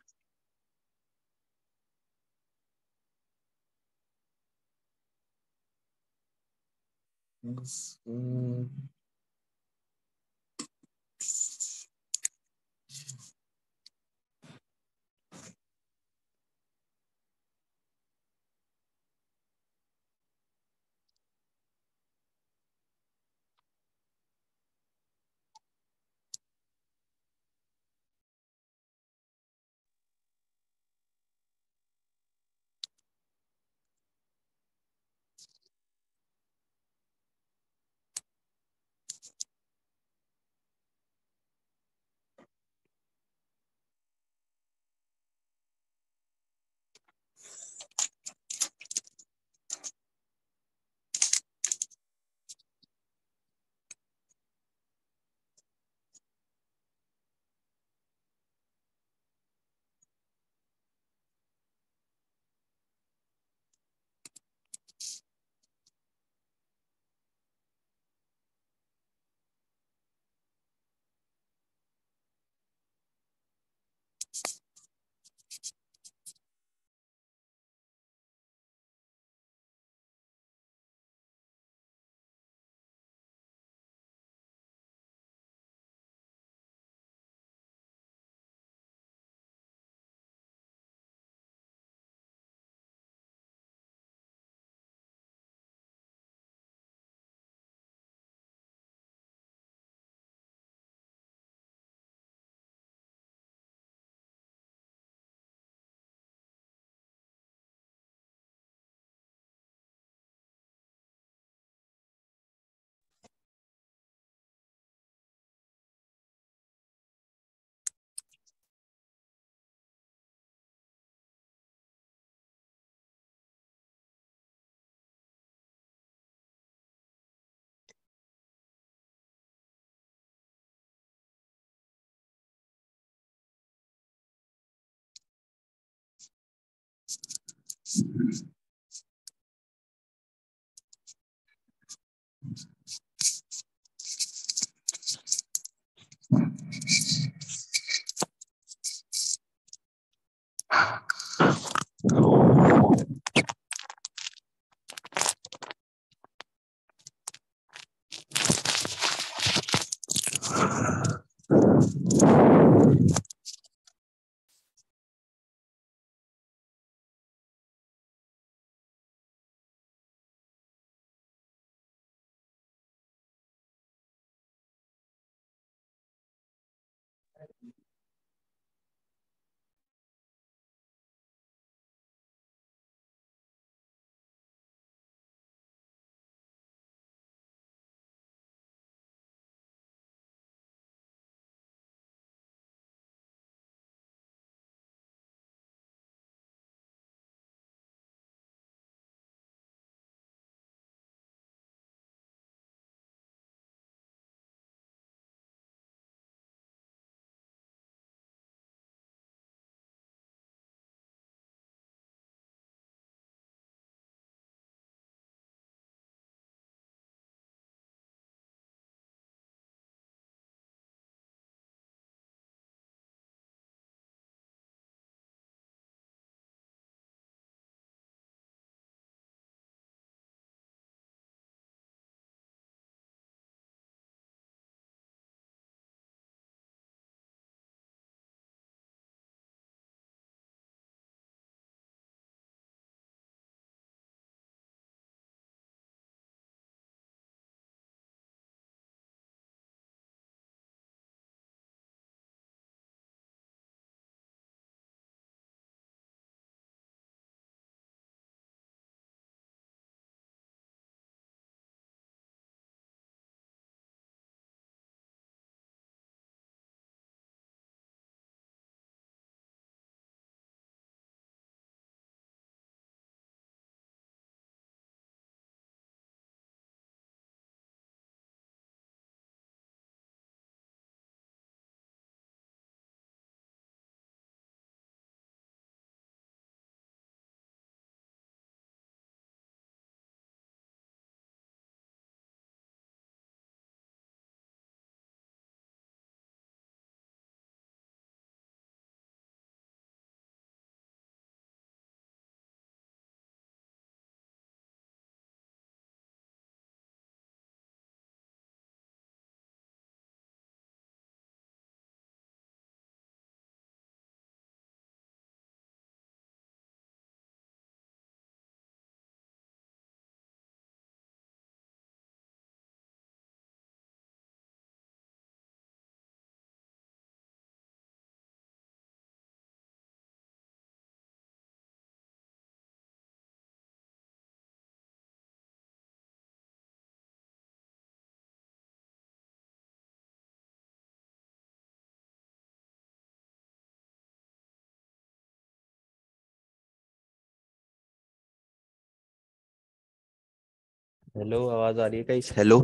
हेलो, आवाज आ रही है गाइस? Hello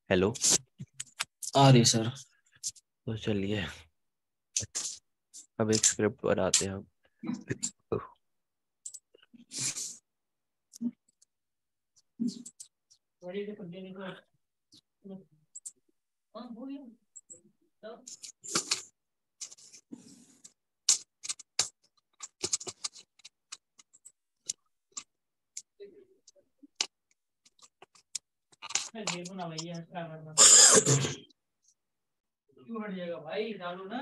hello. आ रही सर। तो चलिए अब एक स्क्रिप्ट बनाते हैं हम। क्यों हट जाएगा भाई, डालो ना।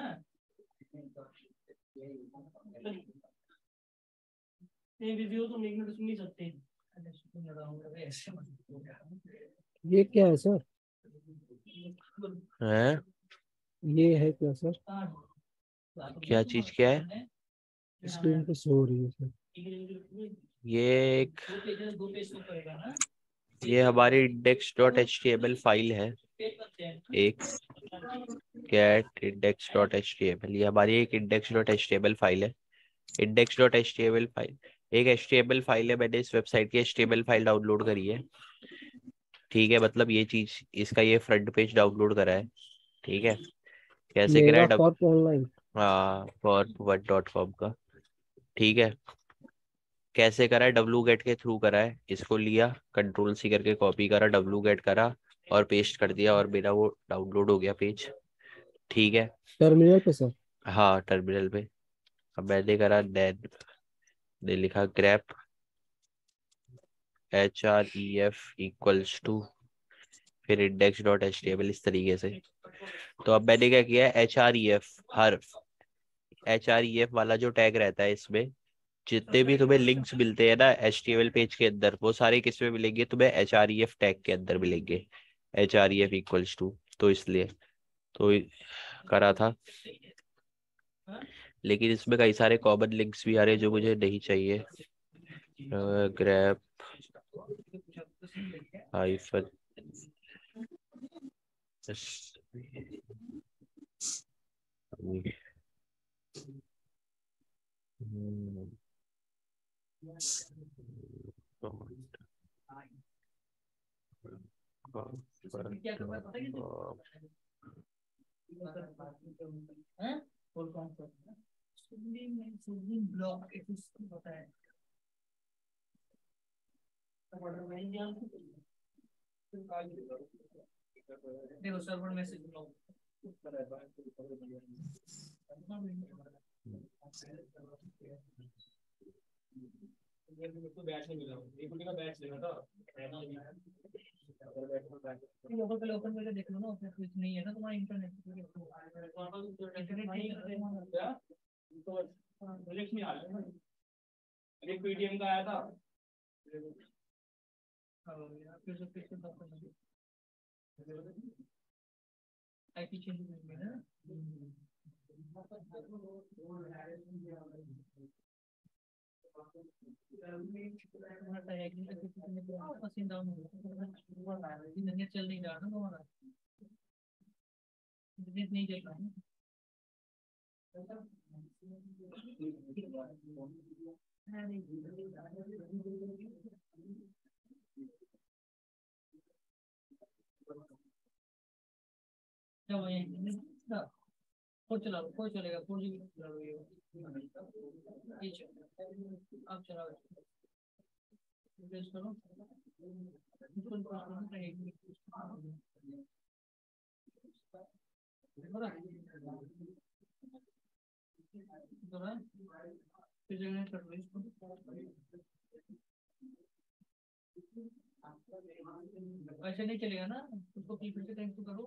नहीं बिजी हो तो 1 मिनट सुन नहीं सकते। ये क्या है सर? हैं? ये है क्या सर? क्या चीज क्या है? स्क्रीन पे शो हो रही है सर। ये एक ये हमारी index.html फाइल है। एक get index.html, ये हमारी एक index.html फाइल है। index.html फाइल एक HTML फाइल है। मैंने इस वेबसाइट की HTML फाइल डाउनलोड करी है। ठीक है, मतलब ये चीज, इसका ये फ्रंट पेज डाउनलोड करा है। ठीक है, कैसे करा मेगा है? Corp online. हाँ, corp1.com का। ठीक है, कैसे करा है? डब्लू गेट के थ्रू करा है। इसको लिया, कंट्रोल सी करके कॉपी करा, डब्लू गेट करा और पेस्ट कर दिया, और मेरा वो डाउनलोड हो गया पेज। ठीक है। टर्मिनल पे सर। हाँ, टर्मिनल पे। अब मैंने करा देन, ने लिखा ग्रेप href फिर index.html, इस तरीके से। तो अब मैंने क्या किया है, href हर href वाला जो टैग रहता है इसमें, जितने भी तुम्हें लिंक्स मिलते हैं ना HTML पेज के अंदर, वो सारे किस में मिलेंगे तुम्हें? href टैग के अंदर मिलेंगे। href तो इसलिए तो करा था। लेकिन इसमें कई सारे कॉमन लिंक्स भी आ रहे हैं जो मुझे नहीं चाहिए। ग्रैप हाइफन देखो सर्वर मैसेज तो बैच नहीं मिला, एक का बैच लेना था। लोकल पहले ओपन करके देख लो ना, उसमें कुछ नहीं है ना तुम्हारा इंटरनेट। इंटरनेट नहीं है क्या? तो प्रोजेक्ट में आ रहा है ना, एक पीडीएम का आया था। फिर से आईपी चेंज करनी है। चल नहीं रहा ना तुम्हारा, इंटरनेट नहीं चल रहा है। कोई चलेगा 4G आप चलाओ, करो। ऐसे नहीं चलेगा ना, उसको फिर से कनेक्ट करो।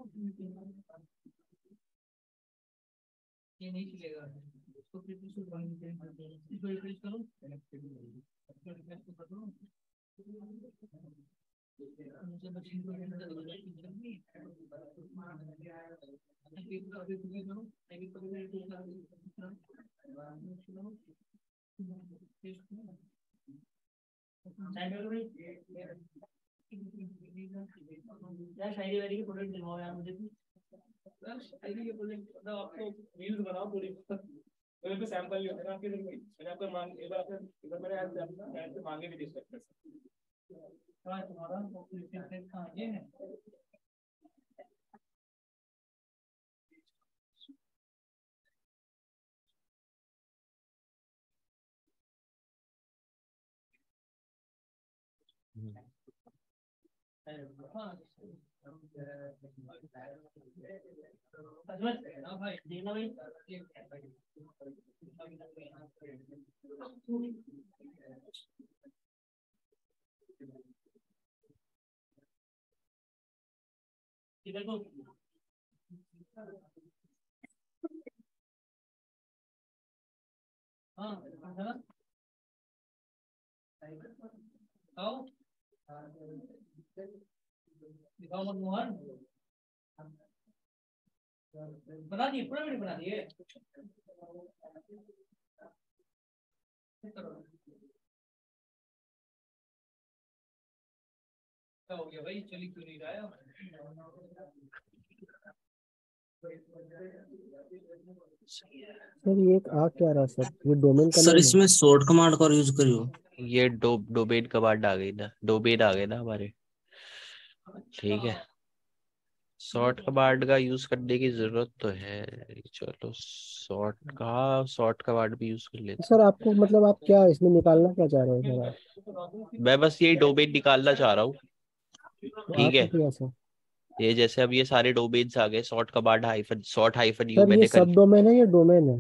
ये नहीं चलेगा, उसको फिर से इसको रिफ्रेश करो, रिफ्रेश करो। मुझे मशीन को यार शायरी वायरी के प्रोडक्ट दिलवाओ यार मुझे भी। शायरी के प्रोडक्ट मतलब आपको रील्स बनाओ पूरी, मेरे पे सैंपल नहीं होता ना आपके, मैंने आपको मांग एक बार मैंने ऐड पे मांगे भी दे सकते कहाँ है तुम्हारा टेम्पलेट, कहाँ ये है? हाँ भाई देना भाई। इधर को हाँ है ना? आओ दिखाओ मनमोहन, बना दिए पूरा वीडियो बना दिए। क्या हो गया भाई, चली क्यों नहीं रहा है? सर ये एक आ क्या रहा सर, ये डोमेन का सर नेम है? इसमें शॉर्ट कमांड का यूज करियो। ये डोमेन कमांड आ गई ना, डोमेन आ गए ना हमारे। ठीक है, शॉर्ट कमांड का यूज करने की जरूरत तो है। चलो शॉर्ट कमांड भी यूज कर लेते सर आपको मतलब आप क्या इसमें निकालना क्या चाह रहे हो सर आप? हैं। मैं बस यही डोमेन निकालना चाह रहा हूँ। तो ठीक आपको है, क्या सर? ये जैसे अब ये सारे डोमेन्स आ गए, short command hyphen short hyphen you sir ये मैंने कर। सब डोमेन है या डोमेन है?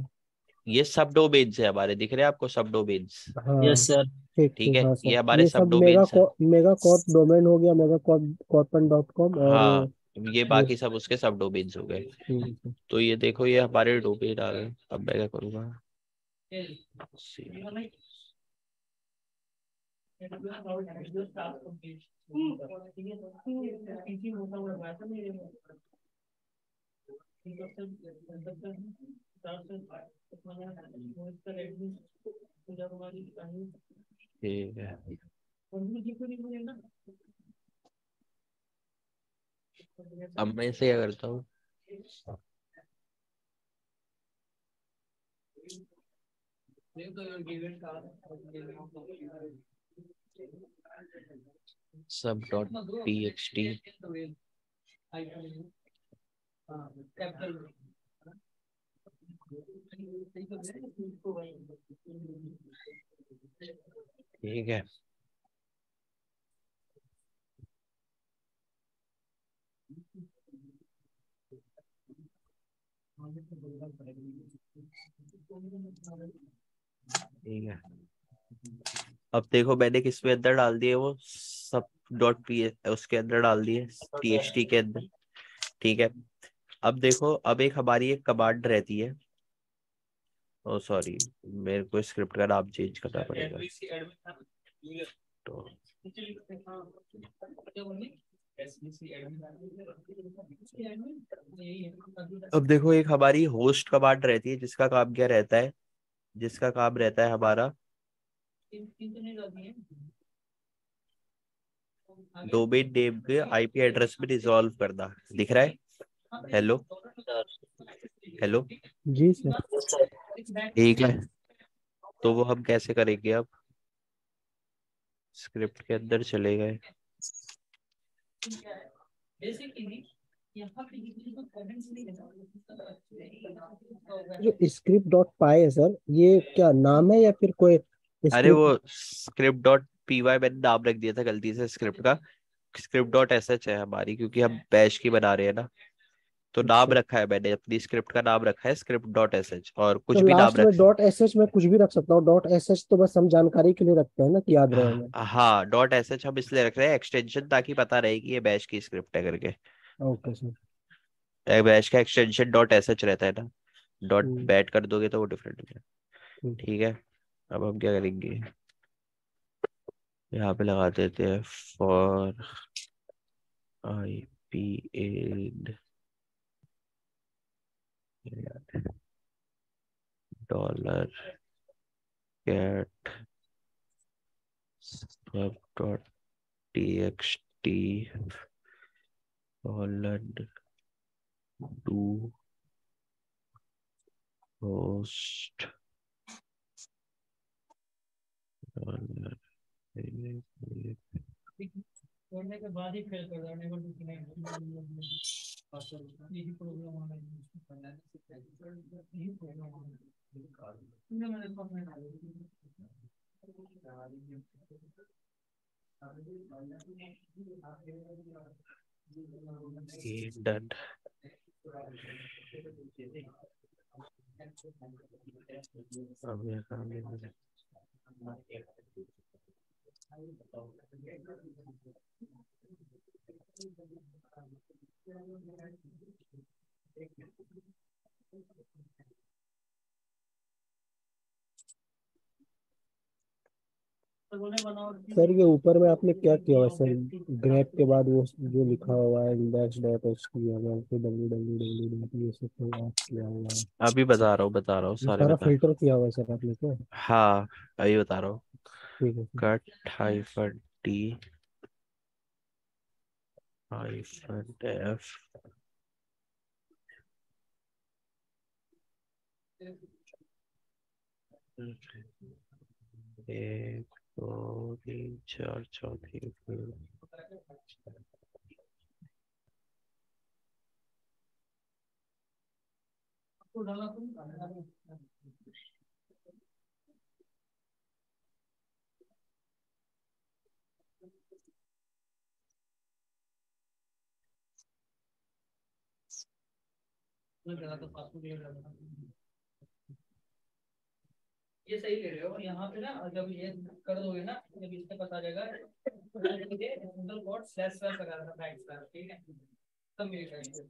ये सब डोमेन्स है हमारे, दिख रहे हैं आपको सब डोमेन्स। हाँ यस सर। ठीक ठीक ठीक, है, हाँ ये सर हमारे ये सब सब डोमेन्स है। मेगा कॉर्प डोमेन हो गया, मेगा कॉर्पन डॉट कॉम और हाँ, ये ये बाकी सब उसके सब डोमेन्स हो गए। ठीक है सर। तो ये देखो, ये हमारे डोमेन आ गए। अब मैं क्या करूँगा, ठीक है। अब मैं इसे क्या करता हूँ, सब डॉट टीएक्सटी। ठीक है, ठीक है। अब देखो मैंने किसमें अंदर डाल दिए वो सब डॉट पी, उसके अंदर डाल दिए टीएक्सटी के अंदर। ठीक है, अब देखो, अब एक हमारी एक कमांड रहती है। ओ सॉरी, मेरे को स्क्रिप्ट का नाम चेंज करना पड़ेगा। तो अब देखो, एक हमारी होस्ट कमांड रहती है जिसका काम क्या रहता है, जिसका काम रहता है हमारा डोमेन नेम के आईपी एड्रेस में रिजॉल्व करना। दिख रहा है? Hello hello. जी सर। ठीक है, तो वो हम कैसे करेंगे, अब स्क्रिप्ट के अंदर चले गए। जो स्क्रिप्ट डॉट पाई है सर, ये क्या नाम है या फिर कोई अरे स्क्रिप्ट? वो स्क्रिप्ट डॉट पीवाई मैंने नाम रख दिया था गलती से स्क्रिप्ट का। स्क्रिप्ट डॉट एसएच है हमारी, क्योंकि हम बैश की बना रहे हैं ना। तो नाम अच्छा, रखा है मैंने, अपनी स्क्रिप्ट का नाम रखा है स्क्रिप्ट डॉट एसएच, और तो कुछ भी नाम लास्ट में रख। डॉट एस एच में कुछ भी रख सकता हूँ? डॉट एस एच तो बस हम जानकारी के लिए रखते हैं ना कि याद रहे हमें। हाँ, डॉट एसएच हम इसलिए रख रहे हैं एक्सटेंशन, ताकि पता रहे कि ये बैश की स्क्रिप्ट है करके। Okay sir. बैश का एक्सटेंशन डॉट एसएच रहता है ना, डॉट हम्म, बैट कर दोगे तो वो डिफरेंट है। ठीक। ठीक है, अब हम क्या करेंगे, यहाँ पे लगा देते हैं for I P add dollar cat sub dot T colon to host dollar छोड़ने के बाद ही फेल कर रहा है, नेवर टू नहीं यही प्रॉब्लम आ रहा है, यही प्रॉब्लम आ रहा है। मैंने डन। अब ये काम है। सर ये ऊपर में आपने क्या किया हुआ है सर, ग्रेप के बाद वो जो लिखा हुआ है index dot H T M L पे www ये सब तो आप किया हुआ है, अभी बता रहा हूँ ये सारे सारा बता। फिल्टर किया हुआ है सर आपने क्या? हाँ अभी बता रहा हूँ। ठीक है sir. Cut hyphen T hyphen F एक दो तीन चार चौथी ये सही ले रहे हो। यहाँ पे ना जब ये कर दोगे ना, जब इससे पता आ जाएगा सिंगल कोड स्लैश स्लैश लगा देना बैक स्लैश, ठीक है, तब मिल जाएंगे।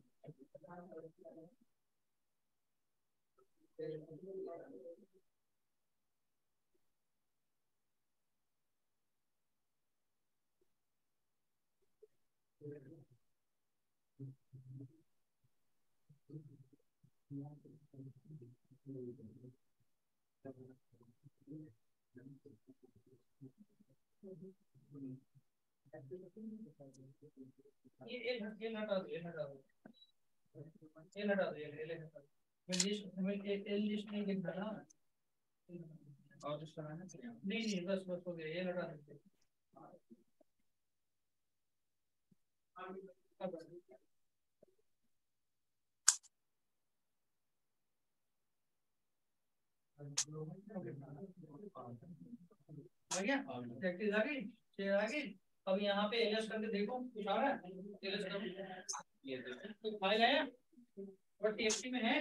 ये हटा दो, ये हटा दो, ये हटा दो, ये हटा दो। मैं लिस्ट नहीं लिख रहा ना, और नहीं बस बस हो गया, ये हटा दो। आ गया, प्रैक्टिस आ गई, शेयर आ गई। अब यहाँ पे एलएस करके देखो कुछ आ रहा है, एलएस करो, फाइल आया और टीएक्सटी में है।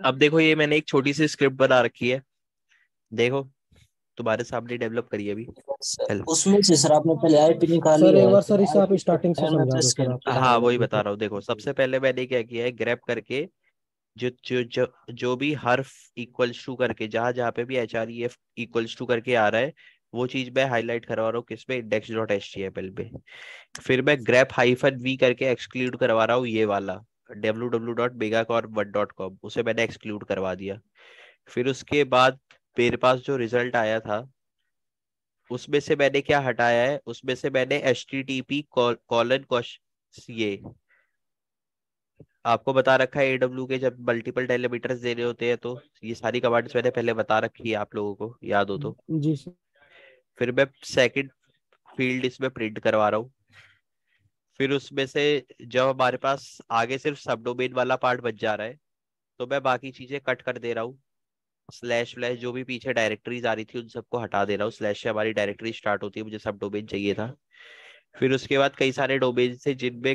अब देखो ये मैंने एक छोटी सी स्क्रिप्ट बना रखी है, देखो तुम्हारे सामने डेवलप करी है अभी। सर उसमें से सर आपने पहले आईपी निकाली सर एक है, बार फिर सर इसे आप आईपी स्टार्टिंग से समझा दो एमएसएस सर, के आप हाँ वही बताइए बता सर। रहा हूँ। देखो सबसे पहले मैंने क्या किया है, ग्रैब करके जो भी हर्फ इक्वल्स टू करके जहां जहां पे भी H R E F equals to करके आ रहा है वो चीज मैं हाईलाइट करवा रहा हूँ किसमें, index dot H T M L पे। फिर मैं ग्रेप हाइफन वी करके एक्सक्लूड करवा रहा हूँ ये वाला www.megacor1.com, उसे मैंने एक्सक्लूड करवा दिया। फिर उसके बाद मेरे पास जो रिजल्ट आया था उसमें से मैंने क्या हटाया है, उसमें से मैंने H T T P colon ये आपको बता रखा है एडब्ल्यू के जब मल्टीपल डेलीमीटर्स देने होते हैं तो ये सारी कमांड्स मैंने पहले बता रखी है, आप लोगों को याद हो तो। जी सर। फिर मैं सेकंड फील्ड इसमें प्रिंट करवा रहा हूँ। फिर उसमें से जब हमारे पास आगे सिर्फ सब डोमेन वाला पार्ट बच जा रहा है तो मैं बाकी चीजें कट कर दे रहा हूँ। स्लैश फ्लैश जो भी पीछे डायरेक्टरीज आ रही थी उन सबको हटा दे रहा हूँ, स्लैश से हमारी डायरेक्टरी स्टार्ट होती है, मुझे सब डोमेन चाहिए था। फिर उसके बाद कई सारे डोमेन से जिनमें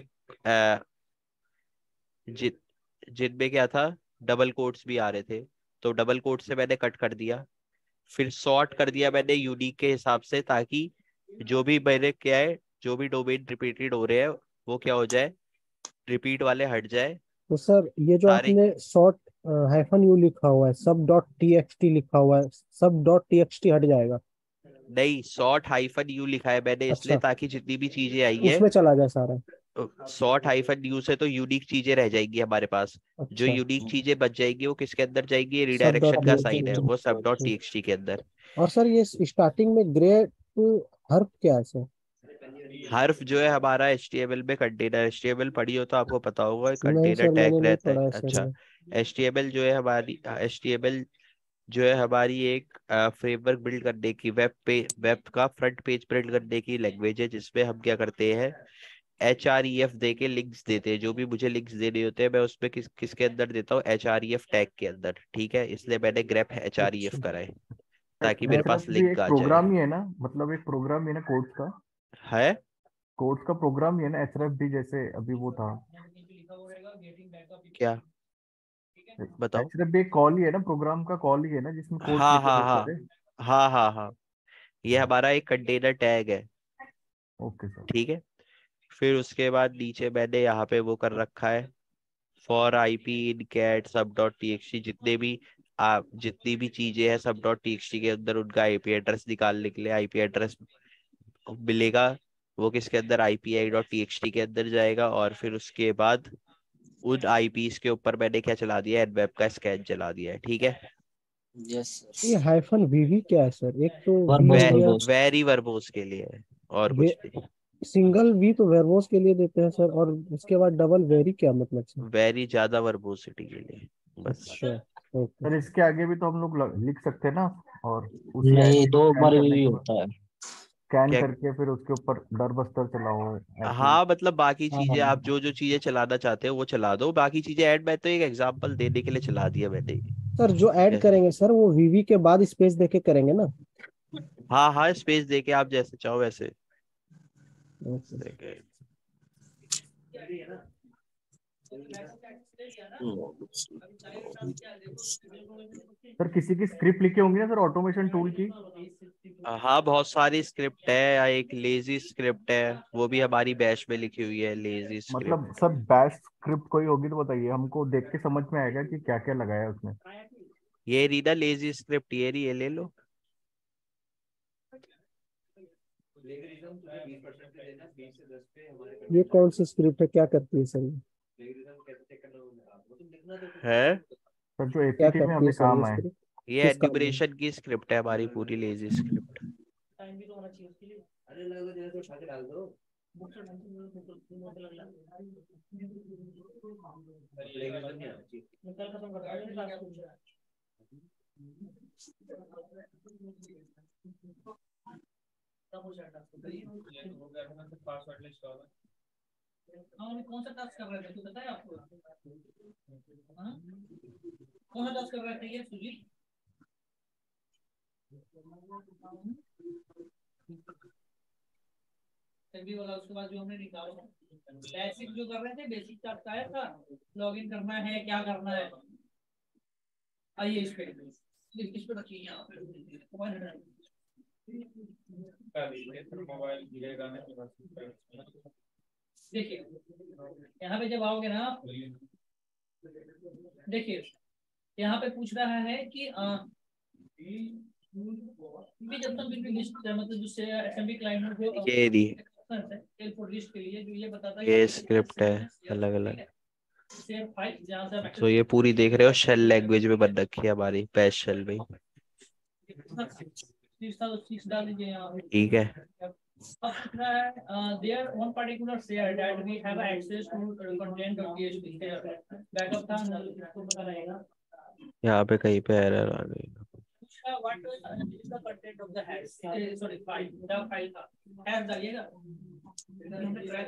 जिन जिनमें क्या था डबल कोट्स भी आ रहे थे, तो डबल कोट से मैंने कट कर दिया। फिर सॉर्ट कर दिया मैंने यूनिक के हिसाब से, ताकि जो भी मैंने क्या है जो भी डोमेन रिपीटेड हो रहे हैं वो क्या हो जाए, रिपीट वाले हट जाए तो सर ये जो सारे। आपने शॉर्ट हाइफन यू लिखा हुआ है, सब डॉट टी एक्स टी लिखा हुआ है, सब डॉट टी एक्स टी हट जाएगा? नहीं सॉर्ट हाइफन यू लिखा है मैंने इसलिए अच्छा, ताकि जितनी भी चीजें आई है उसमें चला जाए सारा? सॉर्ट हाइफन यू से तो यूनिक चीजें रह जाएगी हमारे पास। जो अच्छा, यूनिक चीजें बच जाएगी वो किसके अंदर जाएगी, सब डॉट रिडायरेक्शन टी का एक्स साइन है टी। वो सब डॉट टी एक्स टी के अंदर। और सर ये स्टार्टिंग में ग्रे टू हर्फ क्या है सर? हर्फ जो है हमारा HTML में कंटेनर, HTML पढ़ी हो तो आपको पता होगा नहीं कंटेनर सर, मैंने टैग नहीं रहता है। पढ़ा है सर अच्छा ये। HTML जो है हमारी HTML जो है हमारी एक फ्रेमवर्क बिल्ड करने की, वेब का फ्रंट पेज बिल्ड करने की लैंग्वेज है, जिसमें हम क्या करते हैं, HREF दे के लिंक्स देते हैं। जो भी मुझे लिंक्स देने होते हैं मैं उसमें किसके अंदर देता हूँ, HREF टैग के अंदर। ठीक है, इसलिए मैंने ग्रेप HREF अच्छा। करा है ताकि मेरे एचरेफ पास भी लिंक एक आ जाए। प्रोग्राम ही है ना, मतलब एक प्रोग्राम ही है ना कोड्स का। है। कोड्स का प्रोग्राम ही है ना एचरेफ भी, जैसे अभी वो था। क्या? बताओ। एचरेफ भी एक कॉल ही है ना, प्रोग्राम का कॉल ही है ना, जिसमें कोड्स हाँ लिखे हाँ बहुत हाँ सारे। हाँ हाँ हाँ, ये हमारा एक कंटेनर टैग है। Okay sir. ठीक है, फिर उसके बाद नीचे मैंने यहाँ पे वो कर रखा है, for IP in cat sub dot TXT, जितने भी आप जितनी भी चीजें हैं सब डॉट TXT के अंदर, उनका IP एड्रेस निकालने के लिए IP एड्रेस मिलेगा। वो किसके अंदर, IPI.txt के अंदर जाएगा, और फिर उसके बाद उन IPs के ऊपर मैंने क्या चला दिया, एडवेब का स्कैन चला दिया है। ठीक है। यस ये सर। हाइफन वीवी क्या है सर? एक तो वी वर्बोस हो गया, वर्बोस। वेरी वर्बोस के लिए है, और वे कुछ नहीं। सिंगल वी तो वेरवोस के लिए देते हैं सर, और उसके बाद डबल वेरी क्या मतलब सर? वेरी ज्यादा वर्बोसिटी के लिए बस। अच्छा, ओके। सर इसके आगे भी तो हम लोग लिख सकते हैं ना, और उसी नहीं, आईपी को 2 बार स्कैन करने भी के बाद, होता है। स्कैन क्या? करके फिर उसके ऊपर डर बस्तर चलाओ ऐसे। हाँ मतलब बाकी हाँ चीजें, आप हाँ। जो जो चीजें चलाना चाहते हो वो चला दो, बाकी चीजें ऐड, मैं तो एक एग्जांपल देने के लिए चला दिया मैंने। सर जो ऐड कैसे? करेंगे सर, वो वीवी के बाद स्पेस देके करेंगे ना? हाँ हाँ, स्पेस देके आप जैसे चाहो वैसे। ओके। सर किसी की स्क्रिप्ट लिखी होंगी ना सर, ऑटोमेशन टूल की। हाँ बहुत सारी स्क्रिप्ट है, एक लेजी स्क्रिप्ट है, वो भी हमारी बैच में लिखी हुई है, लेजी स्क्रिप्ट। मतलब सर बैश स्क्रिप्ट कोई होगी तो बताइए, हमको देख के समझ में आएगा कि क्या क्या लगाया है उसमें। ये रही ना लेजी स्क्रिप्ट, ये रही, ये ले लो। ये कौन सी स्क्रिप्ट है, क्या करती है सर? है। सर जो क्या एपीटी में करती है हमें सर ये काम आए। स्क्रिप्ट? ये किस काम में? एन्यूमरेशन की स्क्रिप्ट है हमारी, पूरी लेजी स्क्रिप्ट। कौन सा टास्क कर रहे थे, तो बताया आपको? हाँ? कौन सा टास्क कर रहे थे ये सुजीत? भी वाला, उसके बाद जो हमने निकाला बेसिक जो कर रहे थे, बेसिक टास्क आया था, लॉगिन करना है, क्या करना है। आइए इस पे रखिए यहाँ पे मोबाइल गिरेगा नहीं। देखिए यहाँ पे जब आओगे ना, देखिए यहाँ पे पूछ रहा है कि जब तक मतलब जिससे असेंबली क्लाइंट को ये रही, लिस्ट के लिए जो ये बताता है ये कि स्क्रिप्ट है अलग अलग। सेव फाइल जहाँ से तो ये पूरी देख रहे हो शेल लैंग्वेज में बन रखी है हमारी, बैश शेल में। डाल दीजिए यहाँ पे। ठीक है। अब पूछ रहा है there one particular share that we have access to content of PHP share backup था ना, इसको पता रहेगा। यहाँ पे कहीं पे एरर आ गई। What is the content of the hash, sorry file, the file था हैश डालिएगा। हमने ट्राई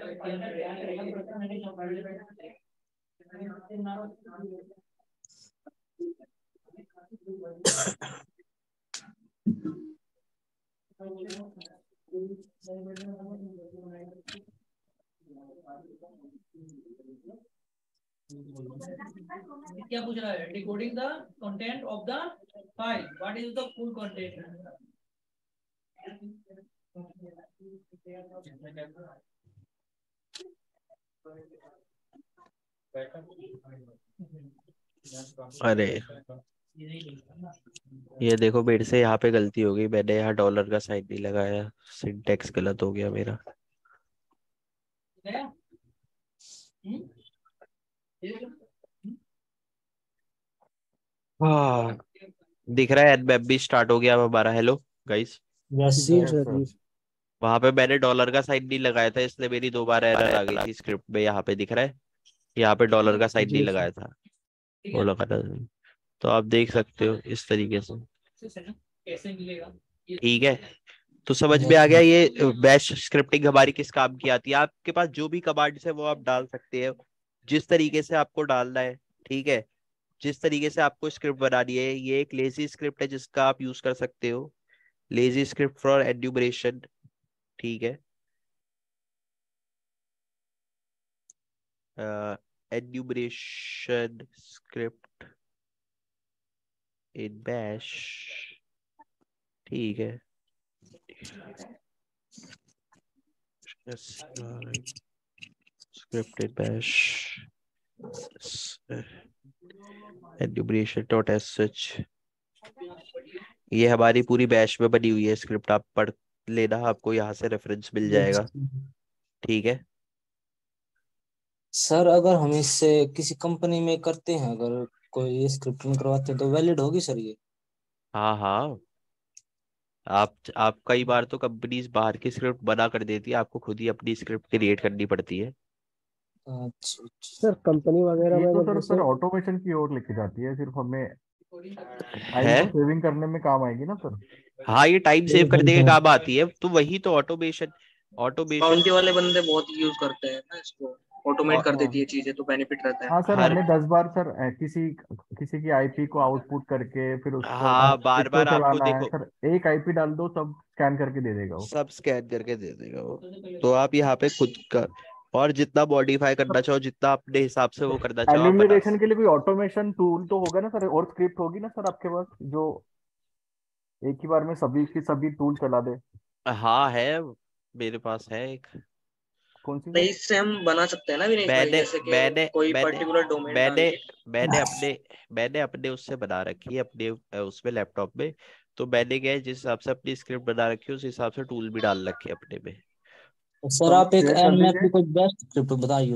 क्या पूछ रहा है, decoding the content of the file, what is the full content. अरे ये देखो, मेरे से यहाँ पे गलती हो गई, मैंने यहाँ डॉलर का साइन नहीं लगाया, सिंटेक्स गलत हो गया मेरा। हाँ, दिख रहा है, एडवेब भी स्टार्ट हो गया अब हमारा। हेलो गाइस, यस जी सर। Yes sir, sir. जी। वहां पे मैंने डॉलर का साइन नहीं लगाया था, इसलिए मेरी 2 बार एरर आ गई थी स्क्रिप्ट में। यहाँ पे दिख रहा है, यहाँ पे डॉलर का साइन नहीं जी सर। लगाया था, ठीक वो है। लगा था। तो आप देख सकते हो इस तरीके से, कैसे मिलेगा? ठीक है। तो समझ में यस आ गया सर। ये बैश स्क्रिप्टिंग हमारी किस काम की आती है। आपके पास जो भी कमांड्स है वो आप डाल सकते हैं जिस तरीके से आपको डालना है, ठीक है। जिस तरीके से आपको स्क्रिप्ट बनानी है, ये एक लेजी स्क्रिप्ट है जिसका आप यूज कर सकते हो, लेजी स्क्रिप्ट फॉर एन्यूमरेशन, ठीक है। एन्यूमरेशन स्क्रिप्ट इन बैश, ठीक है। Script in bash enumeration dot S सच, ये हमारी पूरी बैश में बनी हुई है स्क्रिप्ट, आप पढ़ लेना, आपको यहाँ से रेफरेंस मिल जाएगा, ठीक है। सर अगर हम इससे किसी कंपनी में करते हैं, अगर कोई स्क्रिप्टिंग करवाते हैं तो वैलिड होगी सर ये? हाँ हाँ, आप कई बार तो कंपनीज बाहर की स्क्रिप्ट बना कर देती है, आपको खुद ही अपनी स्क्रिप्ट क्रिएट करनी पड़ती है। अच्छा अच्छा। सर कंपनी वगैरह ये में तो अगर सर जैसे ऑटोमेशन की ओर लेके जाती है, सिर्फ हमें टाइम है, को सेविंग करने में काम आएगी ना सर। हाँ ये टाइम सेव एक करने के घंटा काम आती है, तो वही तो ऑटोमेशन, ऑटोमेशन अकाउंटिंग वाले बंदे बहुत यूज करते हैं ना इसको, ऑटोमेट और कर देती है हाँ चीजें, तो बेनिफिट रहता है। हाँ सर, हर, हमें 10 बार सर किसी किसी की आईपी को आउटपुट करके फिर उसको हाँ बार किसको बार आपको चलाना है देखो सर, एक आईपी डाल दो सब स्कैन करके दे देगा वो। सब स्कैन करके दे देगा वो। तो आप यहाँ पे खुद का और जितना मॉडिफाई करना चाहो, जितना अपने हिसाब से वो करना चाहो आप बना एन्यूमरेशन के लिए कोई ऑटोमेशन टूल तो होगा ना सर, और स्क्रिप्ट होगी ना सर आपके पास जो एक ही बार में सभी की सभी टूल चला दे? हाँ है, मेरे पास है एक। कौन सी नहीं, सर? इससे हम बना सकते हैं ना विनेश भाई, मैंने जैसे कि मैंने कोई मैंने पर्टिकुलर डोमेन डाल मैंने के। मैंने अपने मैंने अपने उससे बना रखी है, अपने उसमें लैपटॉप में। तो मैंने क्या है, जिस हिसाब से अपनी स्क्रिप्ट बना रखी है उस हिसाब से टूल भी डाल रखे हैं अपने में। तो सर तो हमें आप एक शेयर कर एन मैप दीजिए। की कोई बेस्ट स्क्रिप्ट बताइए।